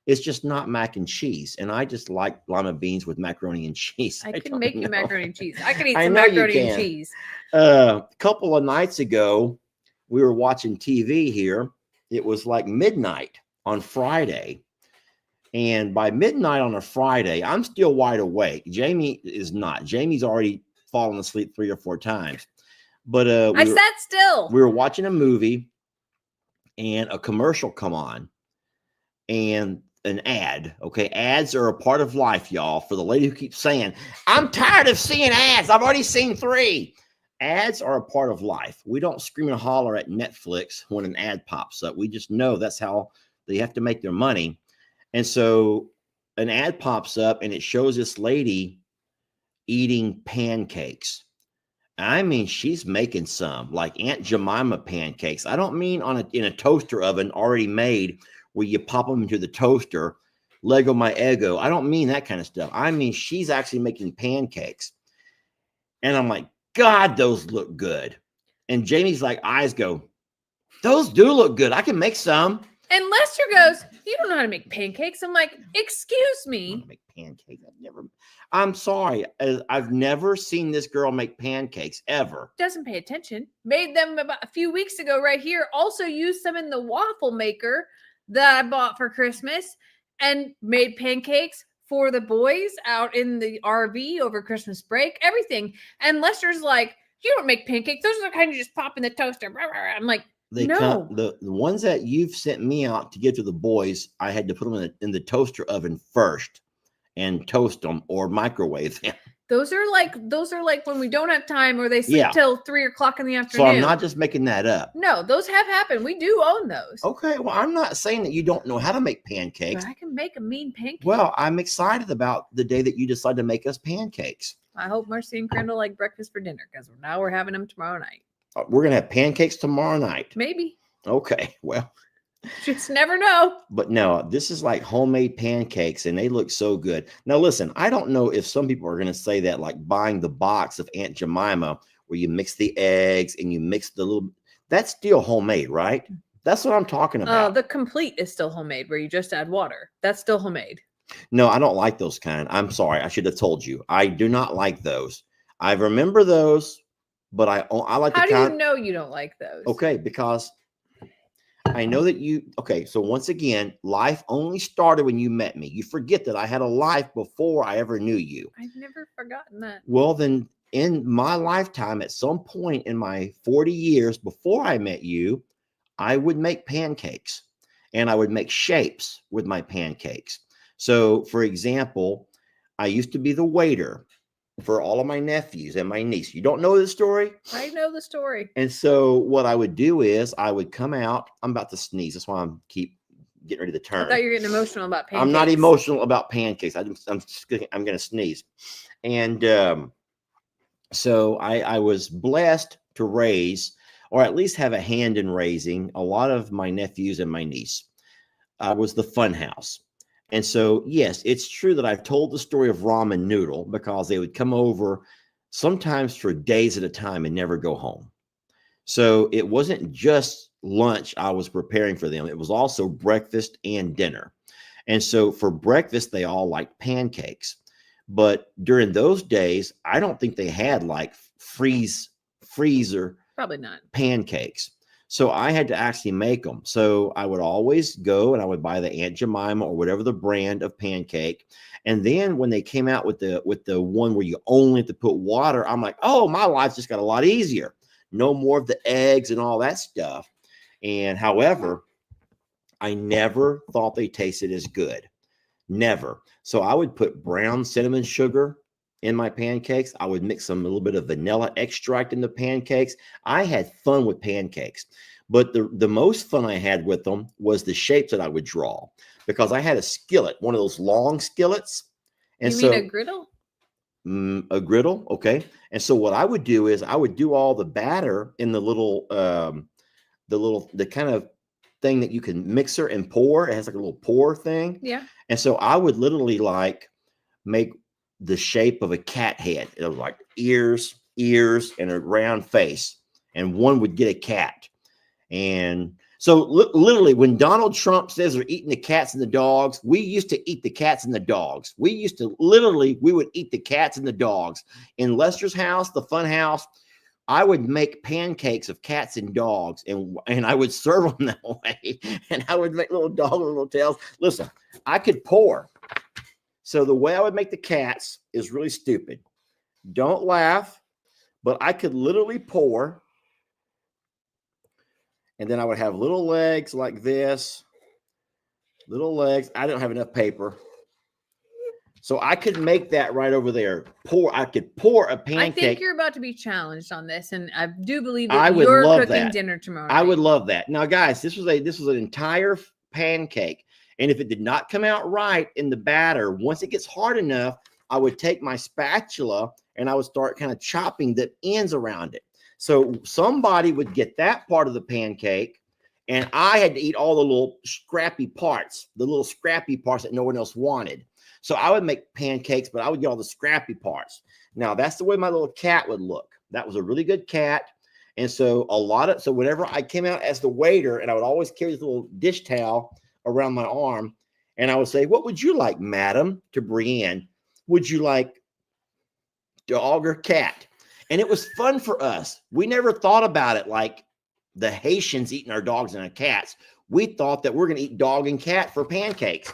It's just not mac and cheese. And I just like lima beans with macaroni and cheese. I can don't make you know. macaroni and cheese. I can eat I some know you macaroni and can. cheese. A couple of nights ago, we were watching TV here. It was like midnight on Friday. And by midnight on a Friday, I'm still wide awake. Jamie is not. Jamie's already fallen asleep 3 or 4 times. But I sat still. we were watching a movie, and a commercial come on, and an ad. Okay, ads are a part of life, y'all. For the lady who keeps saying, I'm tired of seeing ads. I've already seen 3. Ads are a part of life. We don't scream and holler at Netflix when an ad pops up. We just know that's how they have to make their money. And so an ad pops up, and it shows this lady eating pancakes. I mean, she's making some like Aunt Jemima pancakes. I don't mean in a toaster oven already made where you pop them into the toaster, Lego my ego. I don't mean that kind of stuff. I mean, she's actually making pancakes. And I'm like, God, those look good. And Jamie's like, eyes go, those do look good. I can make some. And Lester goes, you don't know how to make pancakes. I'm like, excuse I me. don't make pancakes. I'm sorry. I've never seen this girl make pancakes ever. Doesn't pay attention. Made them about a few weeks ago right here. Also used them in the waffle maker that I bought for Christmas, and made pancakes for the boys out in the RV over Christmas break, everything. And Lester's like, you don't make pancakes. Those are the kind you just pop in the toaster. I'm like, They no. come, the ones that you've sent me out to give to the boys, I had to put them in the toaster oven first and toast them or microwave them. Those are like when we don't have time, or they sleep Yeah. till 3 o'clock in the So afternoon. I'm not just making that up. No, those have happened. We do own those. Okay, well, I'm not saying that you don't know how to make pancakes. But I can make a mean pancake. Well, I'm excited about the day that you decide to make us pancakes. I hope Mercy and Crandall like breakfast for dinner, because now we're having them tomorrow night. We're going to have pancakes tomorrow night. Maybe. Okay, well. Just never know. But no, this is like homemade pancakes, and they look so good. Now, listen, I don't know if some people are going to say that like buying the box of Aunt Jemima where you mix the eggs and you mix the little, that's still homemade, right? That's what I'm talking about. The complete is still homemade, where you just add water. That's still homemade. No, I don't like those kind. I'm sorry. I should have told you. I do not like those. I remember those, but I like How the do kind. you know you don't like those? Okay, because I know that you, okay, so once again, life only started when you met me. You forget that I had a life before I ever knew you. I've never forgotten that. Well, then in my lifetime, at some point in my 40 years before I met you, I would make pancakes, and I would make shapes with my pancakes. So, for example, I used to be the waiter for all of my nephews and my niece. You don't know the story? I know the story. And so what I would do is I would come out. I'm about to sneeze. That's why I'm keep getting ready to I turn. thought you were getting emotional about pancakes. I'm not emotional about pancakes. I'm going to sneeze. And so I was blessed to raise, or at least have a hand in raising, a lot of my nephews and my niece. I was the fun house. And so, yes, it's true that I've told the story of ramen noodle, because they would come over sometimes for days at a time and never go home. So it wasn't just lunch I was preparing for them. It was also breakfast and dinner. And so for breakfast, they all liked pancakes. But during those days, I don't think they had like freezer Probably not. pancakes. So I had to actually make them. So I would always go and I would buy the Aunt Jemima or whatever the brand of pancake. And then when they came out with the one where you only have to put water, I'm like, oh, my life just got a lot easier. No more of the eggs and all that stuff. And however, I never thought they tasted as good. Never. So I would put brown cinnamon sugar in my pancakes. I would mix a little bit of vanilla extract in the pancakes. I had fun with pancakes. But the most fun I had with them was the shapes that I would draw, because I had a skillet, one of those long skillets. And You so mean a griddle? a griddle, okay. And so what I would do is I would do all the batter in the kind of thing that you can mixer and pour. It has like a little pour thing. Yeah. And so I would literally like make the shape of a cat head. It was like ears, and a round face, and one would get a cat. And so literally when Donald Trump says they're eating the cats and the dogs, we used to eat the cats and the dogs. We would eat the cats and the dogs. In Lester's house, the fun house, I would make pancakes of cats and dogs, and I would serve them that way. And I would make little dog with little tails. Listen, I could pour. So the way I would make the cats is really stupid. Don't laugh, but I could literally pour. And then I would have little legs like this. Little legs. I don't have enough paper. So I could make that right over there. I could pour a pancake. I think you're about to be challenged on this, and I do believe that I would you're love cooking that. dinner tomorrow I would night. love that. Now, guys, this was an entire pancake. And if it did not come out right in the batter, once it gets hard enough, I would take my spatula and I would start kind of chopping the ends around it. So somebody would get that part of the pancake, and I had to eat all the little scrappy parts that no one else wanted. So I would make pancakes, but I would get all the scrappy parts. Now, that's the way my little cat would look. That was a really good cat. And so whenever I came out as the waiter, and I would always carry this little dish towel around my arm, and I would say, "What would you like, madam, to bring in? Would you like dog or cat?" And it was fun for us. We never thought about it like the Haitians eating our dogs and our cats. We thought that we're going to eat dog and cat for pancakes.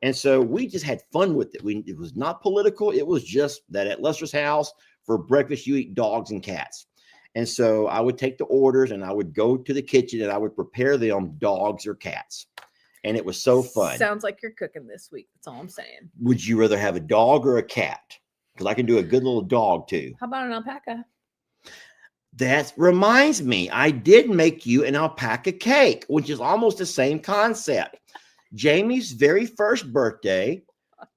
And so we just had fun with it. It was not political. It was just that at Lester's house for breakfast, you eat dogs and cats. And so I would take the orders and I would go to the kitchen and I would prepare them dogs or cats. And it was so fun. Sounds like you're cooking this week. That's all I'm saying. Would you rather have a dog or a cat? Because I can do a good little dog too. How about an alpaca? That reminds me, I did make you an alpaca cake, which is almost the same concept. Jamie's very first birthday,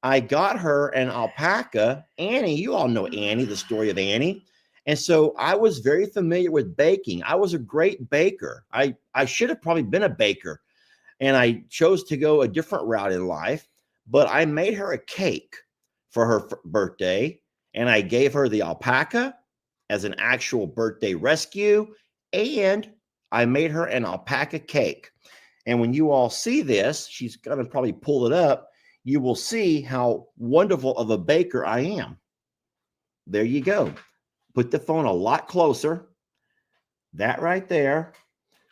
I got her an alpaca. Annie, you all know Annie, the story of Annie. And so I was very familiar with baking. I was a great baker. I should have probably been a baker. And I chose to go a different route in life. But I made her a cake for her birthday. And I gave her the alpaca as an actual birthday rescue. And I made her an alpaca cake. And when you all see this, she's going to probably pull it up. You will see how wonderful of a baker I am. There you go. Put the phone a lot closer. That right there.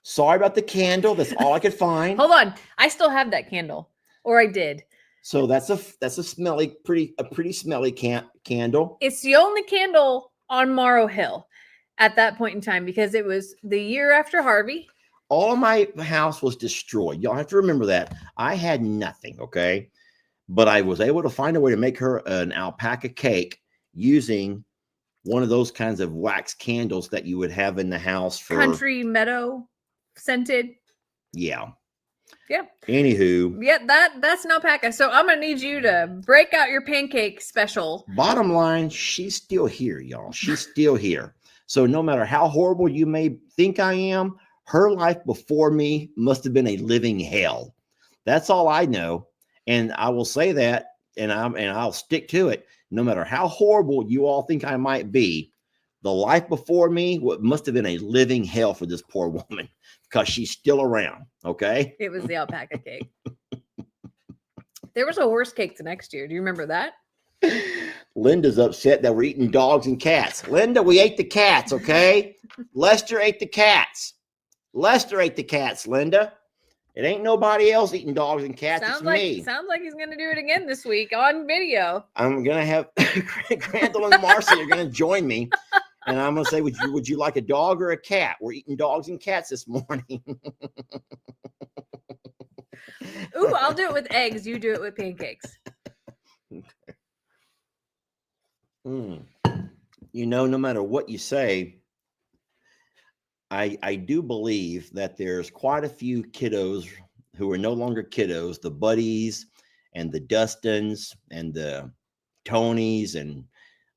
Sorry about the candle. That's all I could find. Hold on. I still have that candle. Or I did. So that's a pretty smelly candle. It's the only candle on Morrow Hill at that point in time because it was the year after Harvey. All of my house was destroyed. Y'all have to remember that. I had nothing, okay? But I was able to find a way to make her an alpaca cake using one of those kinds of wax candles that you would have in the house for Country meadow scented. Yeah. Yeah. Anywho. Yeah, that's an alpaca. So I'm gonna need you to break out your pancake special. Bottom line, she's still here, y'all. She's still here. So no matter how horrible you may think I am, her life before me must have been a living hell. That's all I know. And I will say that, and I'll stick to it. No matter how horrible you all think I might be, the life before me must have been a living hell for this poor woman because she's still around. Okay. It was the alpaca cake. There was a horse cake the next year. Do you remember that? Linda's upset that we're eating dogs and cats. Linda, we ate the cats. Okay. Lester ate the cats. Lester ate the cats, Linda. It ain't nobody else eating dogs and cats. It's me. Sounds like he's going to do it again this week on video. I'm going to have Crandall and Marcy are going to join me. And I'm going to say, would you like a dog or a cat? We're eating dogs and cats this morning. Ooh, I'll do it with eggs. You do it with pancakes. You know, no matter what you say, I do believe that there's quite a few kiddos who are no longer kiddos, the Buddies and the Dustins and the Tonys and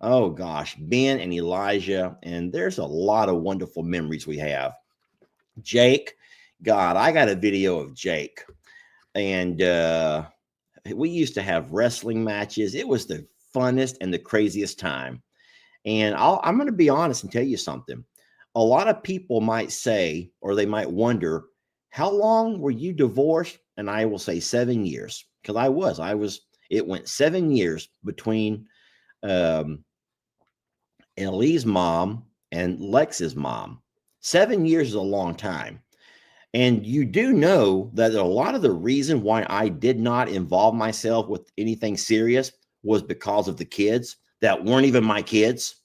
oh gosh, Ben and Elijah. And there's a lot of wonderful memories we have. Jake, God, I got a video of Jake. And we used to have wrestling matches. It was the funnest and the craziest time. And I'm going to be honest and tell you something. A lot of people might say, or they might wonder, how long were you divorced? And I will say 7 years, because it went 7 years between Ellie's mom and Lex's mom. 7 years is a long time. And you do know that a lot of the reason why I did not involve myself with anything serious was because of the kids that weren't even my kids.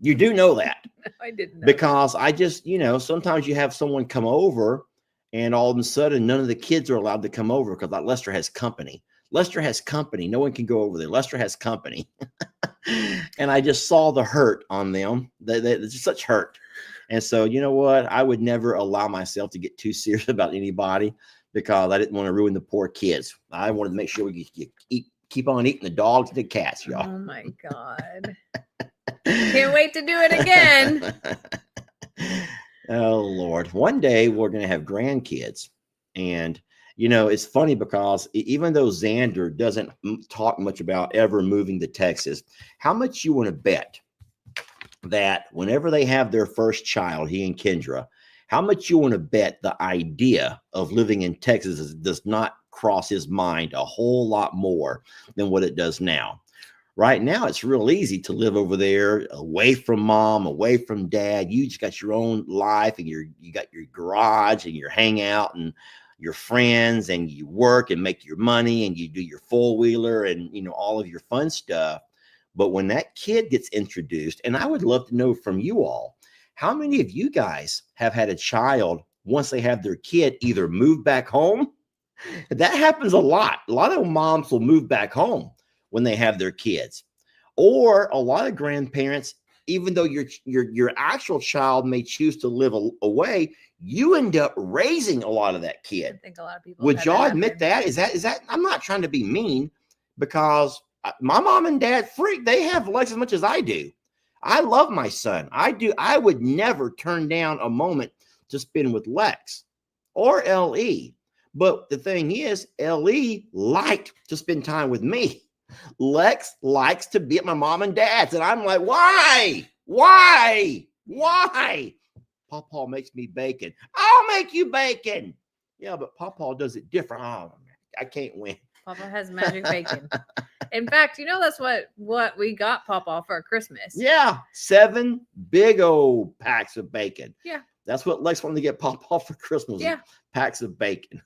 You do know that. I didn't know. Because I just, sometimes you have someone come over and all of a sudden none of the kids are allowed to come over because like Lester has company. Lester has company. No one can go over there. Lester has company. And I just saw the hurt on them. It's such hurt. And so, you know what? I would never allow myself to get too serious about anybody because I didn't want to ruin the poor kids. I wanted to make sure we keep on eating the dogs and the cats, y'all. Oh my God. Can't wait to do it again. Oh, Lord. One day we're going to have grandkids. And, it's funny because even though Xander doesn't talk much about ever moving to Texas, how much you want to bet that whenever they have their first child, he and Kendra, how much you want to bet the idea of living in Texas does not cross his mind a whole lot more than what it does now. Right now, it's real easy to live over there, away from mom, away from dad. You just got your own life, and you got your garage and your hangout and your friends, and you work and make your money, and you do your four-wheeler and all of your fun stuff. But when that kid gets introduced, and I would love to know from you all, how many of you guys have had a child once they have their kid either move back home? That happens a lot. A lot of moms will move back home when they have their kids, or a lot of grandparents, even though your actual child may choose to live away, you end up raising a lot of that kid. I think a lot of people would y'all admit that? Is that? I'm not trying to be mean because my mom and dad they have Lex as much as I do. I love my son. I do. I would never turn down a moment to spend with Lex or LE. But the thing is, LE liked to spend time with me. Lex likes to be at my mom and dad's. And I'm like, why? Pawpaw makes me bacon. I'll make you bacon. Yeah, but Pawpaw does it different. Oh, I can't win. Pawpaw has magic bacon. In fact, that's what we got Pawpaw for Christmas. Yeah, 7 big old packs of bacon. Yeah. That's what Lex wanted to get Pawpaw for Christmas. Yeah. Packs of bacon.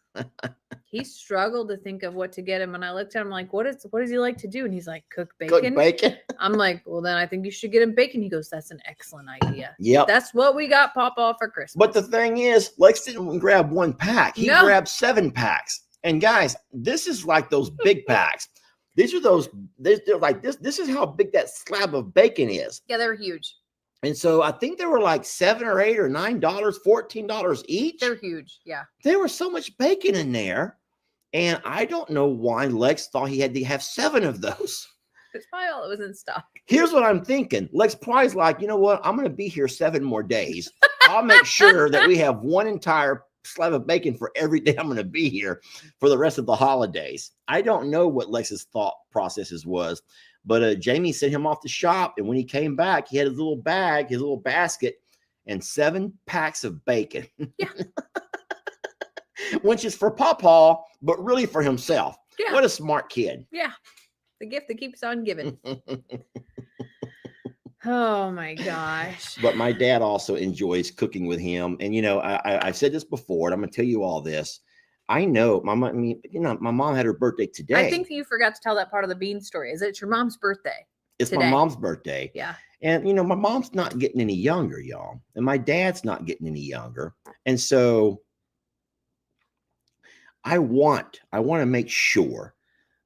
He struggled to think of what to get him. And I looked at him like, what does he like to do? And he's like, cook bacon. Cook bacon. I'm like, well, then I think you should get him bacon. He goes, that's an excellent idea. Yep. That's what we got Pawpaw for Christmas. But the thing is, Lex didn't grab 1 pack. He grabbed 7 packs. And guys, this is like those big packs. These are they're like this. This is how big that slab of bacon is. Yeah, they're huge. And so I think they were like $7 or $8 or $9, $14 each. They're huge. Yeah. There was so much bacon in there. And I don't know why Lex thought he had to have 7 of those. It's probably all that was in stock. Here's what I'm thinking. Lex probably's like, you know what? I'm going to be here 7 more days. I'll make sure that we have 1 entire slab of bacon for every day I'm going to be here for the rest of the holidays. I don't know what Lex's thought processes was, but Jamie sent him off to shop. And when he came back, he had his little bag, his little basket, and 7 packs of bacon. Yeah. Which is for Pawpaw, but really for himself. Yeah. What a smart kid. Yeah. The gift that keeps on giving. Oh my gosh. But my dad also enjoys cooking with him. And, I've said this before, and I'm going to tell you all this. I know my mom had her birthday today. I think you forgot to tell that part of the bean story. Is it your mom's birthday? It's today? My mom's birthday. Yeah. And, my mom's not getting any younger, y'all. And my dad's not getting any younger. And so I want to make sure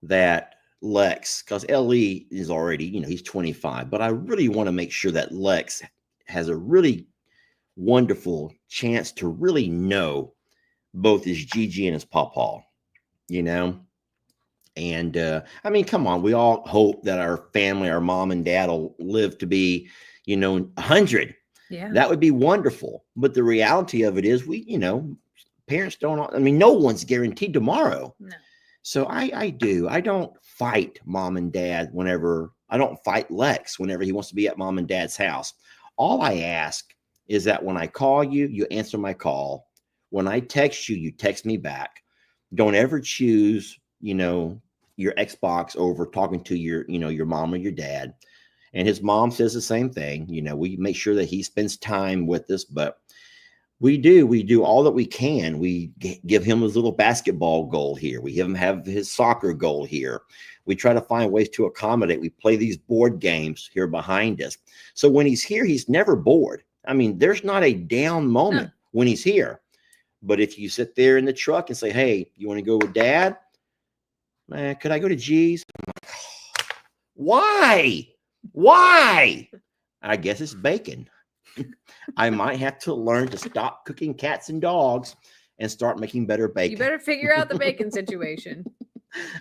that Lex, because LE is already, he's 25, but I really want to make sure that Lex has a really wonderful chance to really know both his Gigi and his Pawpaw, you know? And I mean, come on, we all hope that our family, our mom and dad will live to be, 100. Yeah. That would be wonderful. But the reality of it is parents don't, I mean, no one's guaranteed tomorrow. No. So I don't fight mom and dad I don't fight Lex whenever he wants to be at mom and dad's house. All I ask is that when I call you, you answer my call. When I text you, you text me back. Don't ever choose, your Xbox over talking to your mom or your dad. And his mom says the same thing. We make sure that he spends time with us, but we do all that we can. We give him his little basketball goal here. We have his soccer goal here. We try to find ways to accommodate. We play these board games here behind us. So when he's here, he's never bored. I mean, there's not a down moment when he's here. But if you sit there in the truck and say, hey, you want to go with dad? Man, could I go to G's? I'm like, why? I guess it's bacon. I might have to learn to stop cooking cats and dogs and start making better bacon. You better figure out the bacon situation.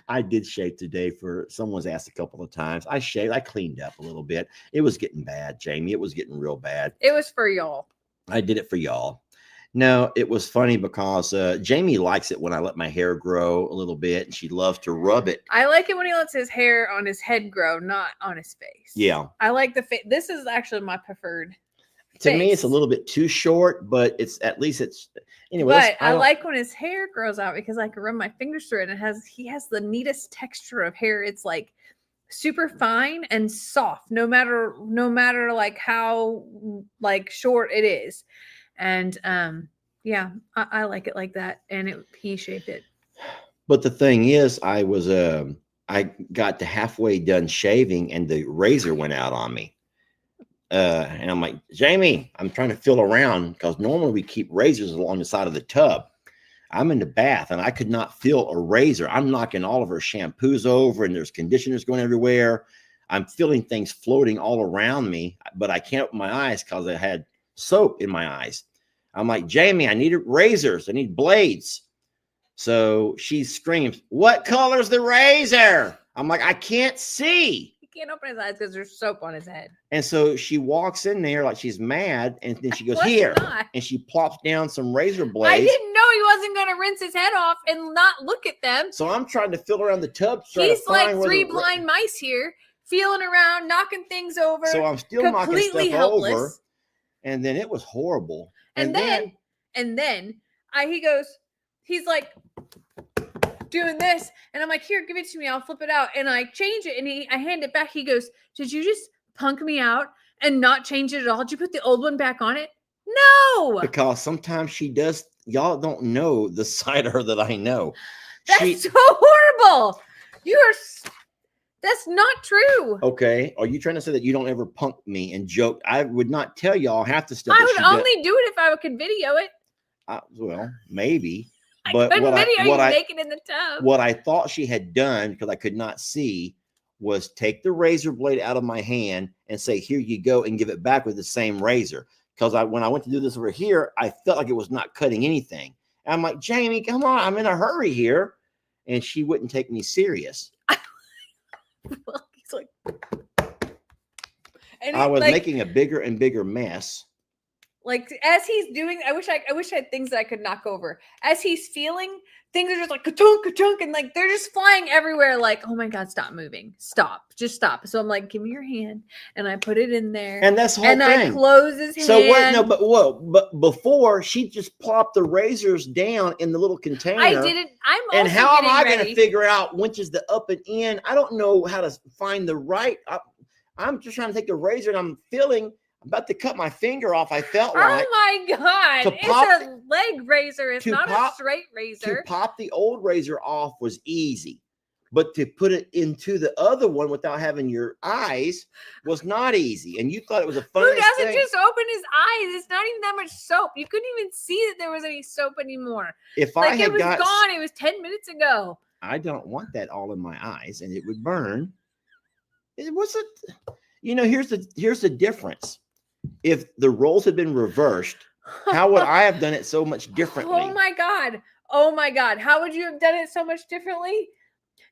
I did shave today someone's asked a couple of times. I shaved, I cleaned up a little bit. It was getting bad, Jamie. It was getting real bad. It was for y'all. I did it for y'all. No, it was funny because Jamie likes it when I let my hair grow a little bit, and she loves to rub it. I like it when he lets his hair on his head grow, not on his face. Yeah. I like the face. This is actually my preferred. To me, it's a little bit too short, but anyway. But I like when his hair grows out because I can run my fingers through it, and he has the neatest texture of hair. It's like super fine and soft, no matter like how like short it is. And yeah, I like it like that. And he shaved it. But the thing is, I got to halfway done shaving and the razor went out on me. And I'm like, Jamie, I'm trying to feel around because normally we keep razors along the side of the tub. I'm in the bath and I could not feel a razor. I'm knocking all of her shampoos over and there's conditioners going everywhere. I'm feeling things floating all around me, but I can't open my eyes because I had soap in my eyes. I'm like, Jamie, I need razors. I need blades. So she screams, what color's the razor? I'm like, I can't see. He can't open his eyes because there's soap on his head. And so she walks in there like she's mad. And then she goes, here. And she plops down some razor blades. I didn't know he wasn't going to rinse his head off and not look at them. So I'm trying to feel around the tub. He's like three blind mice here, feeling around, knocking things over. So I'm still knocking stuff helpless. over. And then it was horrible. And then he's like doing this. And I'm like, here, give it to me. I'll flip it out. And I change it. And I hand it back. He goes, did you just punk me out and not change it at all? Did you put the old one back on it? No. Because sometimes she does. Y'all don't know the side of her that I know. That's so horrible. That's not true. Okay. Are you trying to say that you don't ever punk me and joke? I would not tell y'all half the stuff. I would only do it if I could video it. Well, maybe. But I couldn't video you naked in the tub. What I thought she had done, because I could not see, was take the razor blade out of my hand and say, here you go, and give it back with the same razor. Because when I went to do this over here, I felt like it was not cutting anything. And I'm like, Jamie, come on, I'm in a hurry here. And she wouldn't take me serious. Well, he's like, and I was making a bigger and bigger mess. Like as he's doing, I wish I had things that I could knock over. As he's feeling, things are just like ka-chunk, ka-chunk, and like they're just flying everywhere. Like, oh my God, stop moving, just stop. So I'm like, give me your hand, and I put it in there, and that's the whole thing. I close his hand. So what? No, but before she just plopped the razors down in the little container. I didn't. And how am I going to figure out which is the up and in? I don't know how to find the right. I'm just trying to take the razor, and I'm about to cut my finger off. I felt like. Oh my God. It's a leg razor. It's not a straight razor. To pop the old razor off was easy. But to put it into the other one without having your eyes was not easy. And you thought it was a fun thing. Who doesn't just open his eyes? It's not even that much soap. You couldn't even see that there was any soap anymore. If I had it was gone. It was 10 minutes ago. I don't want that all in my eyes, and it would burn. It wasn't. Here's the difference. if the roles had been reversed, how would I have done it so much differently? Oh my God. Oh my God. How would you have done it so much differently?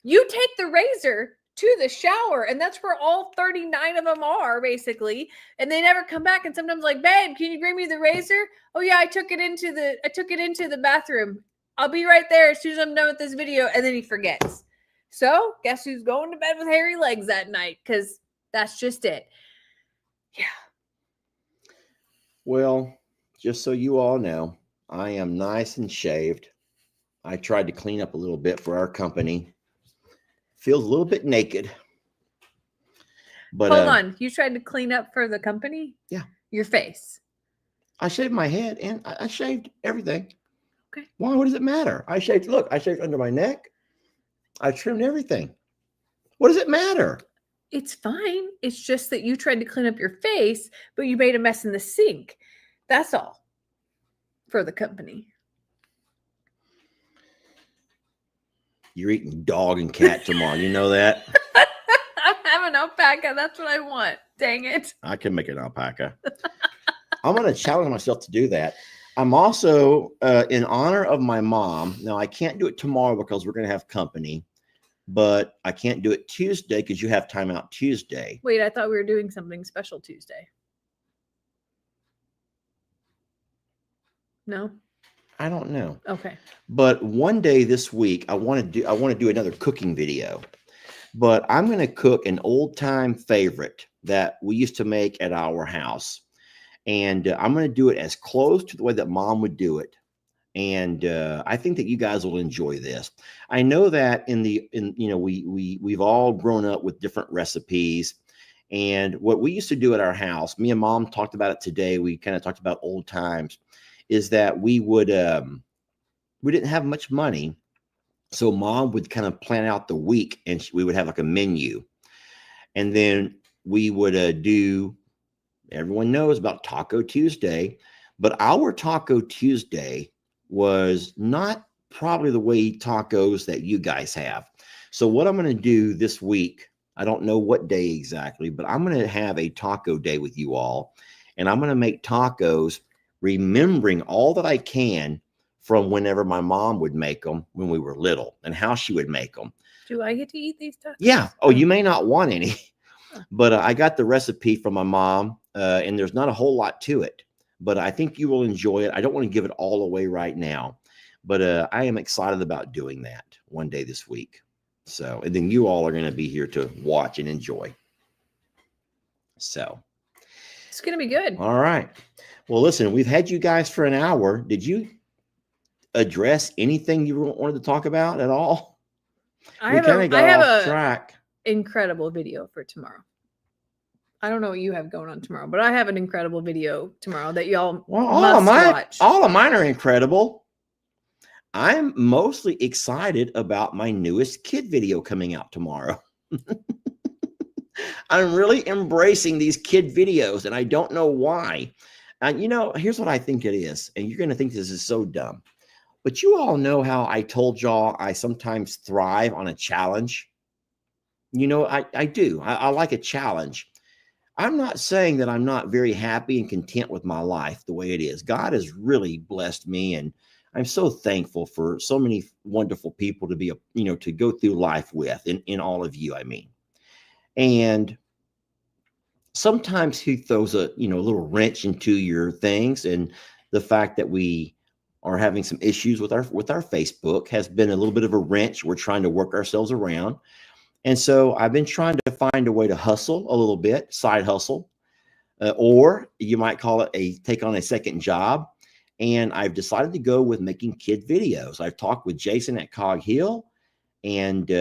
You take the razor to the shower, and that's where all 39 of them are, basically. And they never come back. And sometimes like, babe, can you bring me the razor? Oh yeah, I took it into the bathroom. I'll be right there as soon as I'm done with this video. And then he forgets. So guess who's going to bed with hairy legs that night? Because that's just it. Yeah. Well, just so you all know, I am nice and shaved. I tried to clean up a little bit for our company. Feels a little bit naked. But Hold on. You tried to clean up for the company? Yeah. Your face. I shaved my head and I shaved everything. Okay. Why? What does it matter? I shaved under my neck. I trimmed everything. What does it matter? It's fine. It's just that you tried to clean up your face, but you made a mess in the sink. That's all. For the company. You're eating dog and cat tomorrow. You know that? I'm having alpaca. That's what I want. Dang it. I can make an alpaca. I'm going to challenge myself to do that. I'm also, in honor of my mom. Now, I can't do it tomorrow because we're going to have company, but I can't do it Tuesday because you have time out Tuesday. Wait, I thought we were doing something special Tuesday. No? I don't know. Okay. But one day this week, I want to do another cooking video. But I'm going to cook an old-time favorite that we used to make at our house. And I'm going to do it as close to the way that Mom would do it. And I think that you guys will enjoy this. I know that we've all grown up with different recipes. And what we used to do at our house, me and Mom talked about it today. We kind of talked about old times. Is that we didn't have much money. So Mom would kind of plan out the week and we would have like a menu. And then we would everyone knows about Taco Tuesday, but our Taco Tuesday was not probably the way tacos that you guys have. So what I'm going to do this week, I don't know what day exactly, but I'm going to have a taco day with you all. And I'm going to make tacos remembering all that I can from whenever my mom would make them when we were little and how she would make them. Do I get to eat these tacos? Yeah. Oh, you may not want any, but I got the recipe from my mom and there's not a whole lot to it, but I think you will enjoy it. I don't want to give it all away right now, but I am excited about doing that one day this week. So, and then you all are going to be here to watch and enjoy. So it's going to be good. All right. Well, listen, we've had you guys for an hour. Did you address anything you wanted to talk about at all? I have an incredible video for tomorrow. I don't know what you have going on tomorrow, but I have an incredible video tomorrow that y'all must watch. All of mine are incredible. I'm mostly excited about my newest kid video coming out tomorrow. I'm really embracing these kid videos, and I don't know why. And here's what I think it is, and you're going to think this is so dumb. But you all know how I told y'all I sometimes thrive on a challenge. I do. I like a challenge. I'm not saying that I'm not very happy and content with my life the way it is. God has really blessed me, and I'm so thankful for so many wonderful people to be, to go through life with, in all of you, I mean. And sometimes he throws a little wrench into your things, and the fact that we are having some issues with our Facebook has been a little bit of a wrench. We're trying to work ourselves around. And so I've been trying to find a way to hustle a little bit, side hustle, or you might call it take on a second job. And I've decided to go with making kid videos. I've talked with Jason at Cog Hill, and you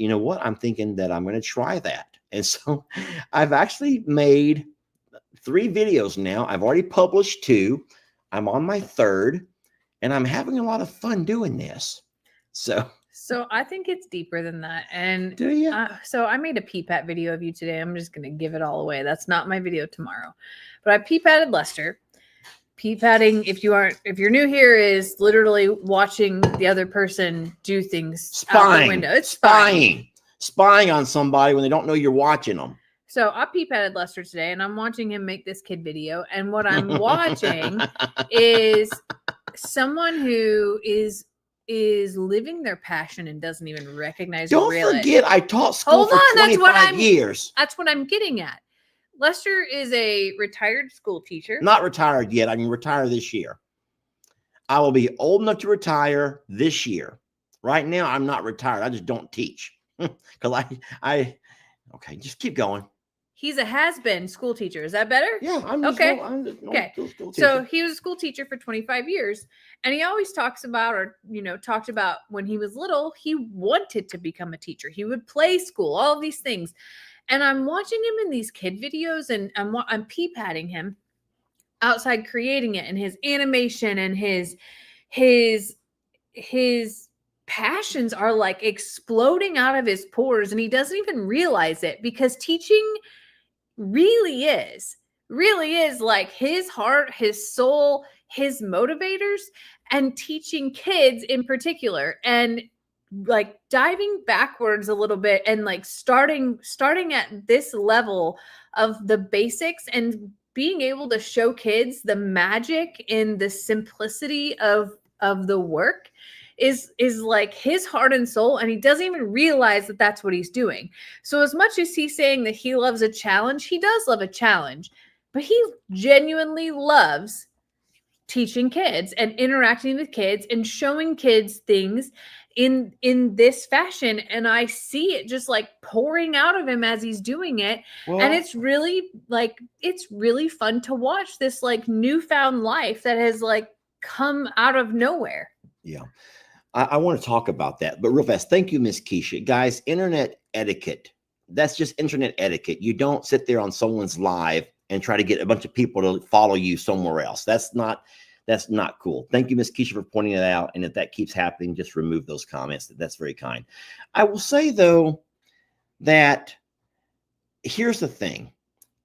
know what? I'm thinking that I'm going to try that. And so I've actually made 3 videos now. I've already published 2. I'm on my 3rd, and I'm having a lot of fun doing this. So I think it's deeper than that. And do you? So I made a pee-pat video of you today. I'm just going to give it all away. That's not my video tomorrow, but I pee-patted Lester. Pee-patting, if you're new here, is literally watching the other person do things out the window. It's spying on somebody when they don't know you're watching them. So I peep-patted Lester today, and I'm watching him make this kid video. And what I'm watching is someone who is living their passion and doesn't even recognize or Don't realize. forget, I taught school Hold for on, that's what 25 years. That's what I'm getting at. Lester is a retired school teacher. Not retired yet. I can retire this year. I will be old enough to retire this year. Right now, I'm not retired. I just don't teach because okay, just keep going. He's a has-been school teacher. Is that better? Yeah, I'm just okay. Okay. School so he was a school teacher for 25 years, and he always talks about, or talked about when he was little, he wanted to become a teacher. He would play school, all of these things. And I'm watching him in these kid videos, and I'm peep-patting him outside creating it, and his animation and his passions are like exploding out of his pores, and he doesn't even realize it, because teaching really is like his heart, his soul, his motivators, and teaching kids in particular, and like diving backwards a little bit, and like starting at this level of the basics, and being able to show kids the magic in the simplicity of the work is like his heart and soul, and he doesn't even realize that that's what he's doing. So as much as he's saying that he loves a challenge, he does love a challenge, but he genuinely loves teaching kids and interacting with kids and showing kids things in this fashion. And I see it just like pouring out of him as he's doing it. Well, and it's really fun to watch this like newfound life that has like come out of nowhere. Yeah. I want to talk about that, but real fast. Thank you, Miss Keisha. Guys, internet etiquette. That's just internet etiquette. You don't sit there on someone's live and try to get a bunch of people to follow you somewhere else. That's not cool. Thank you, Miss Keisha, for pointing it out. And if that keeps happening, just remove those comments. That's very kind. I will say, though, that here's the thing.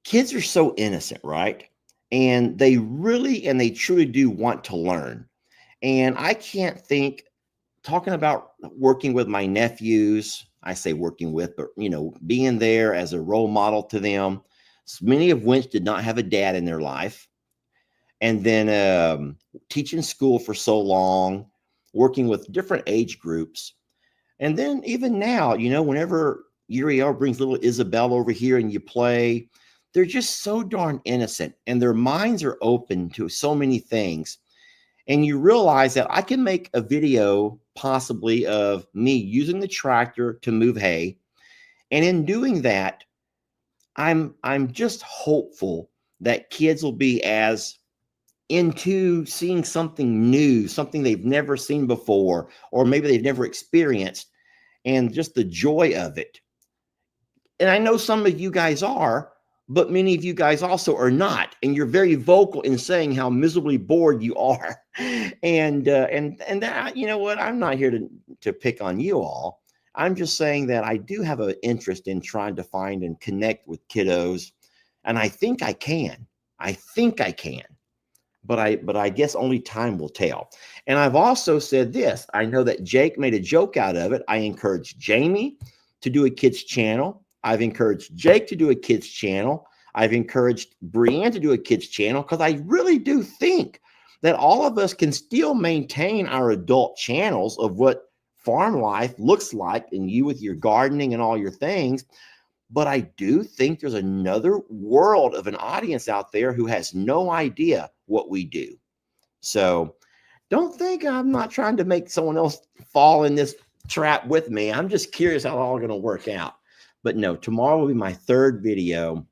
Kids are so innocent, right? And they really and they truly do want to learn. And I can't think, talking about working with my nephews, I say working with, but, being there as a role model to them, many of which did not have a dad in their life. And then teaching school for so long, working with different age groups. And then even now, whenever Uriel brings little Isabel over here and you play, they're just so darn innocent, and their minds are open to so many things. And you realize that I can make a video possibly of me using the tractor to move hay. And in doing that, I'm just hopeful that kids will be as into seeing something new, something they've never seen before, or maybe they've never experienced, and just the joy of it. And I know some of you guys are, but many of you guys also are not, and you're very vocal in saying how miserably bored you are. And that, you know what? I'm not here to pick on you all. I'm just saying that I do have an interest in trying to find and connect with kiddos, and I think I can. But I guess only time will tell. And I've also said this. I know that Jake made a joke out of it. I encouraged Jamie to do a kids channel. I've encouraged Jake to do a kids channel. I've encouraged Brianne to do a kids channel, because I really do think that all of us can still maintain our adult channels of what farm life looks like, and you with your gardening and all your things. But I do think there's another world of an audience out there who has no idea what we do. So don't think I'm not trying to make someone else fall in this trap with me. I'm just curious how it's all going to work out. But no, tomorrow will be my third video,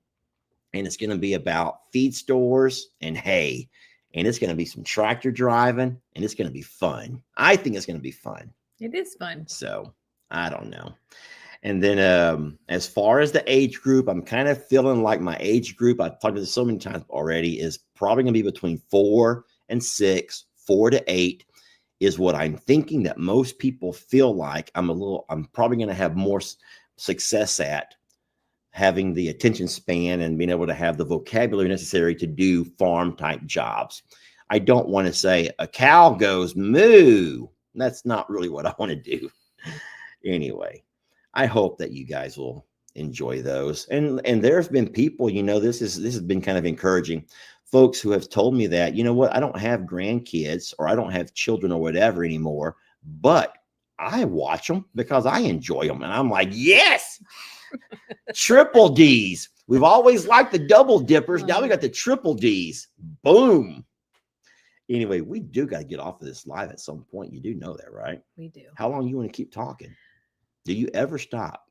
and it's going to be about feed stores and hay. And it's going to be some tractor driving, and it's going to be fun. I think it's going to be fun. It is fun. So I don't know. And then as far as the age group, I'm kind of feeling like my age group, I've talked about this so many times already, is probably going to be between 4 and 6, 4 to 8 is what I'm thinking that most people feel like I'm probably going to have more success at having the attention span and being able to have the vocabulary necessary to do farm type jobs. I don't want to say a cow goes moo. That's not really what I want to do. Anyway, I hope that you guys will enjoy those. And there's been people, this has been kind of encouraging. Folks who have told me that, you know what, I don't have grandkids or I don't have children or whatever anymore, but I watch them because I enjoy them. And I'm like, yes, triple D's. We've always liked the double dippers. Now we got the triple D's. Boom. Anyway, we do got to get off of this live at some point. You do know that, right? We do. How long you want to keep talking? Do you ever stop?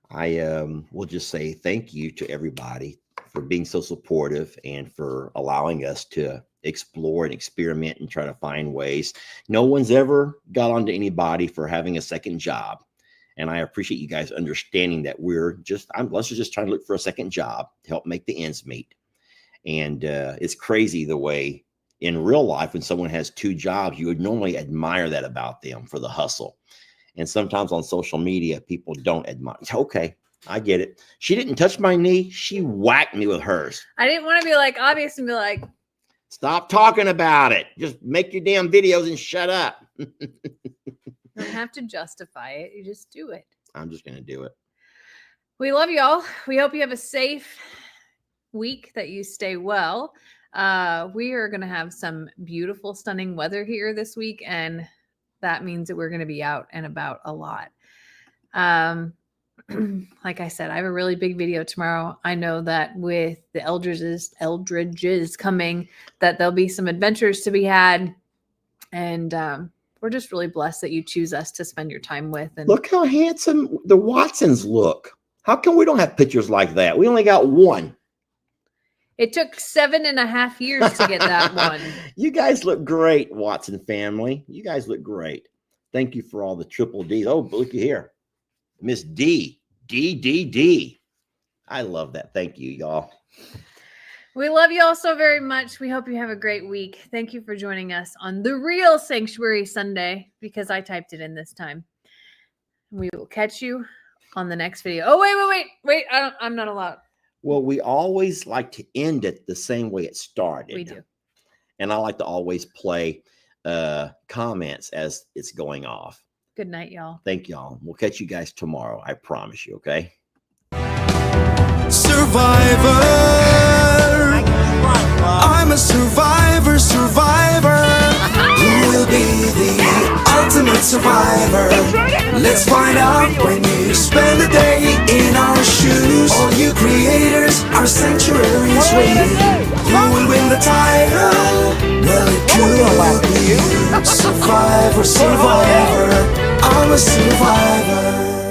I will just say thank you to everybody for being so supportive and for allowing us to explore and experiment and try to find ways. No one's ever got onto anybody for having a second job. And I appreciate you guys understanding that let's just trying to look for a second job to help make the ends meet. And it's crazy the way in real life, when someone has two jobs, you would normally admire that about them for the hustle. And sometimes on social media, people don't admire. Okay, I get it. She didn't touch my knee. She whacked me with hers. I didn't want to be like obvious and be like, stop talking about it. Just make your damn videos and shut up. you don't have to justify it. You just do it. I'm just going to do it. We love y'all. We hope you have a safe week, that you stay well. We are going to have some beautiful, stunning weather here this week, and that means that we're going to be out and about a lot. Like I said, I have a really big video tomorrow. I know that with the Eldridges coming, that there'll be some adventures to be had. And we're just really blessed that you choose us to spend your time with. And look how handsome the Watsons look. How come we don't have pictures like that? We only got one. It took 7.5 years to get that one. You guys look great, Watson family. You guys look great. Thank you for all the triple D's. Oh, look here. Miss D. D. I love that. Thank you, y'all. We love you all so very much. We hope you have a great week. Thank you for joining us on The Real Sanctuary Sunday, because I typed it in this time. We will catch you on the next video. Oh, wait. I'm not allowed. Well, we always like to end it the same way it started. We do. And I like to always play comments as it's going off. Good night, y'all. Thank y'all. We'll catch you guys tomorrow. I promise you, okay? Survivor. I'm a survivor. Who will be the ultimate survivor? Let's find out when you spend a day in our shoes. All you creators, our sanctuary's waiting. Who will win the title? Well, it could be you. Survivor. I'm a survivor.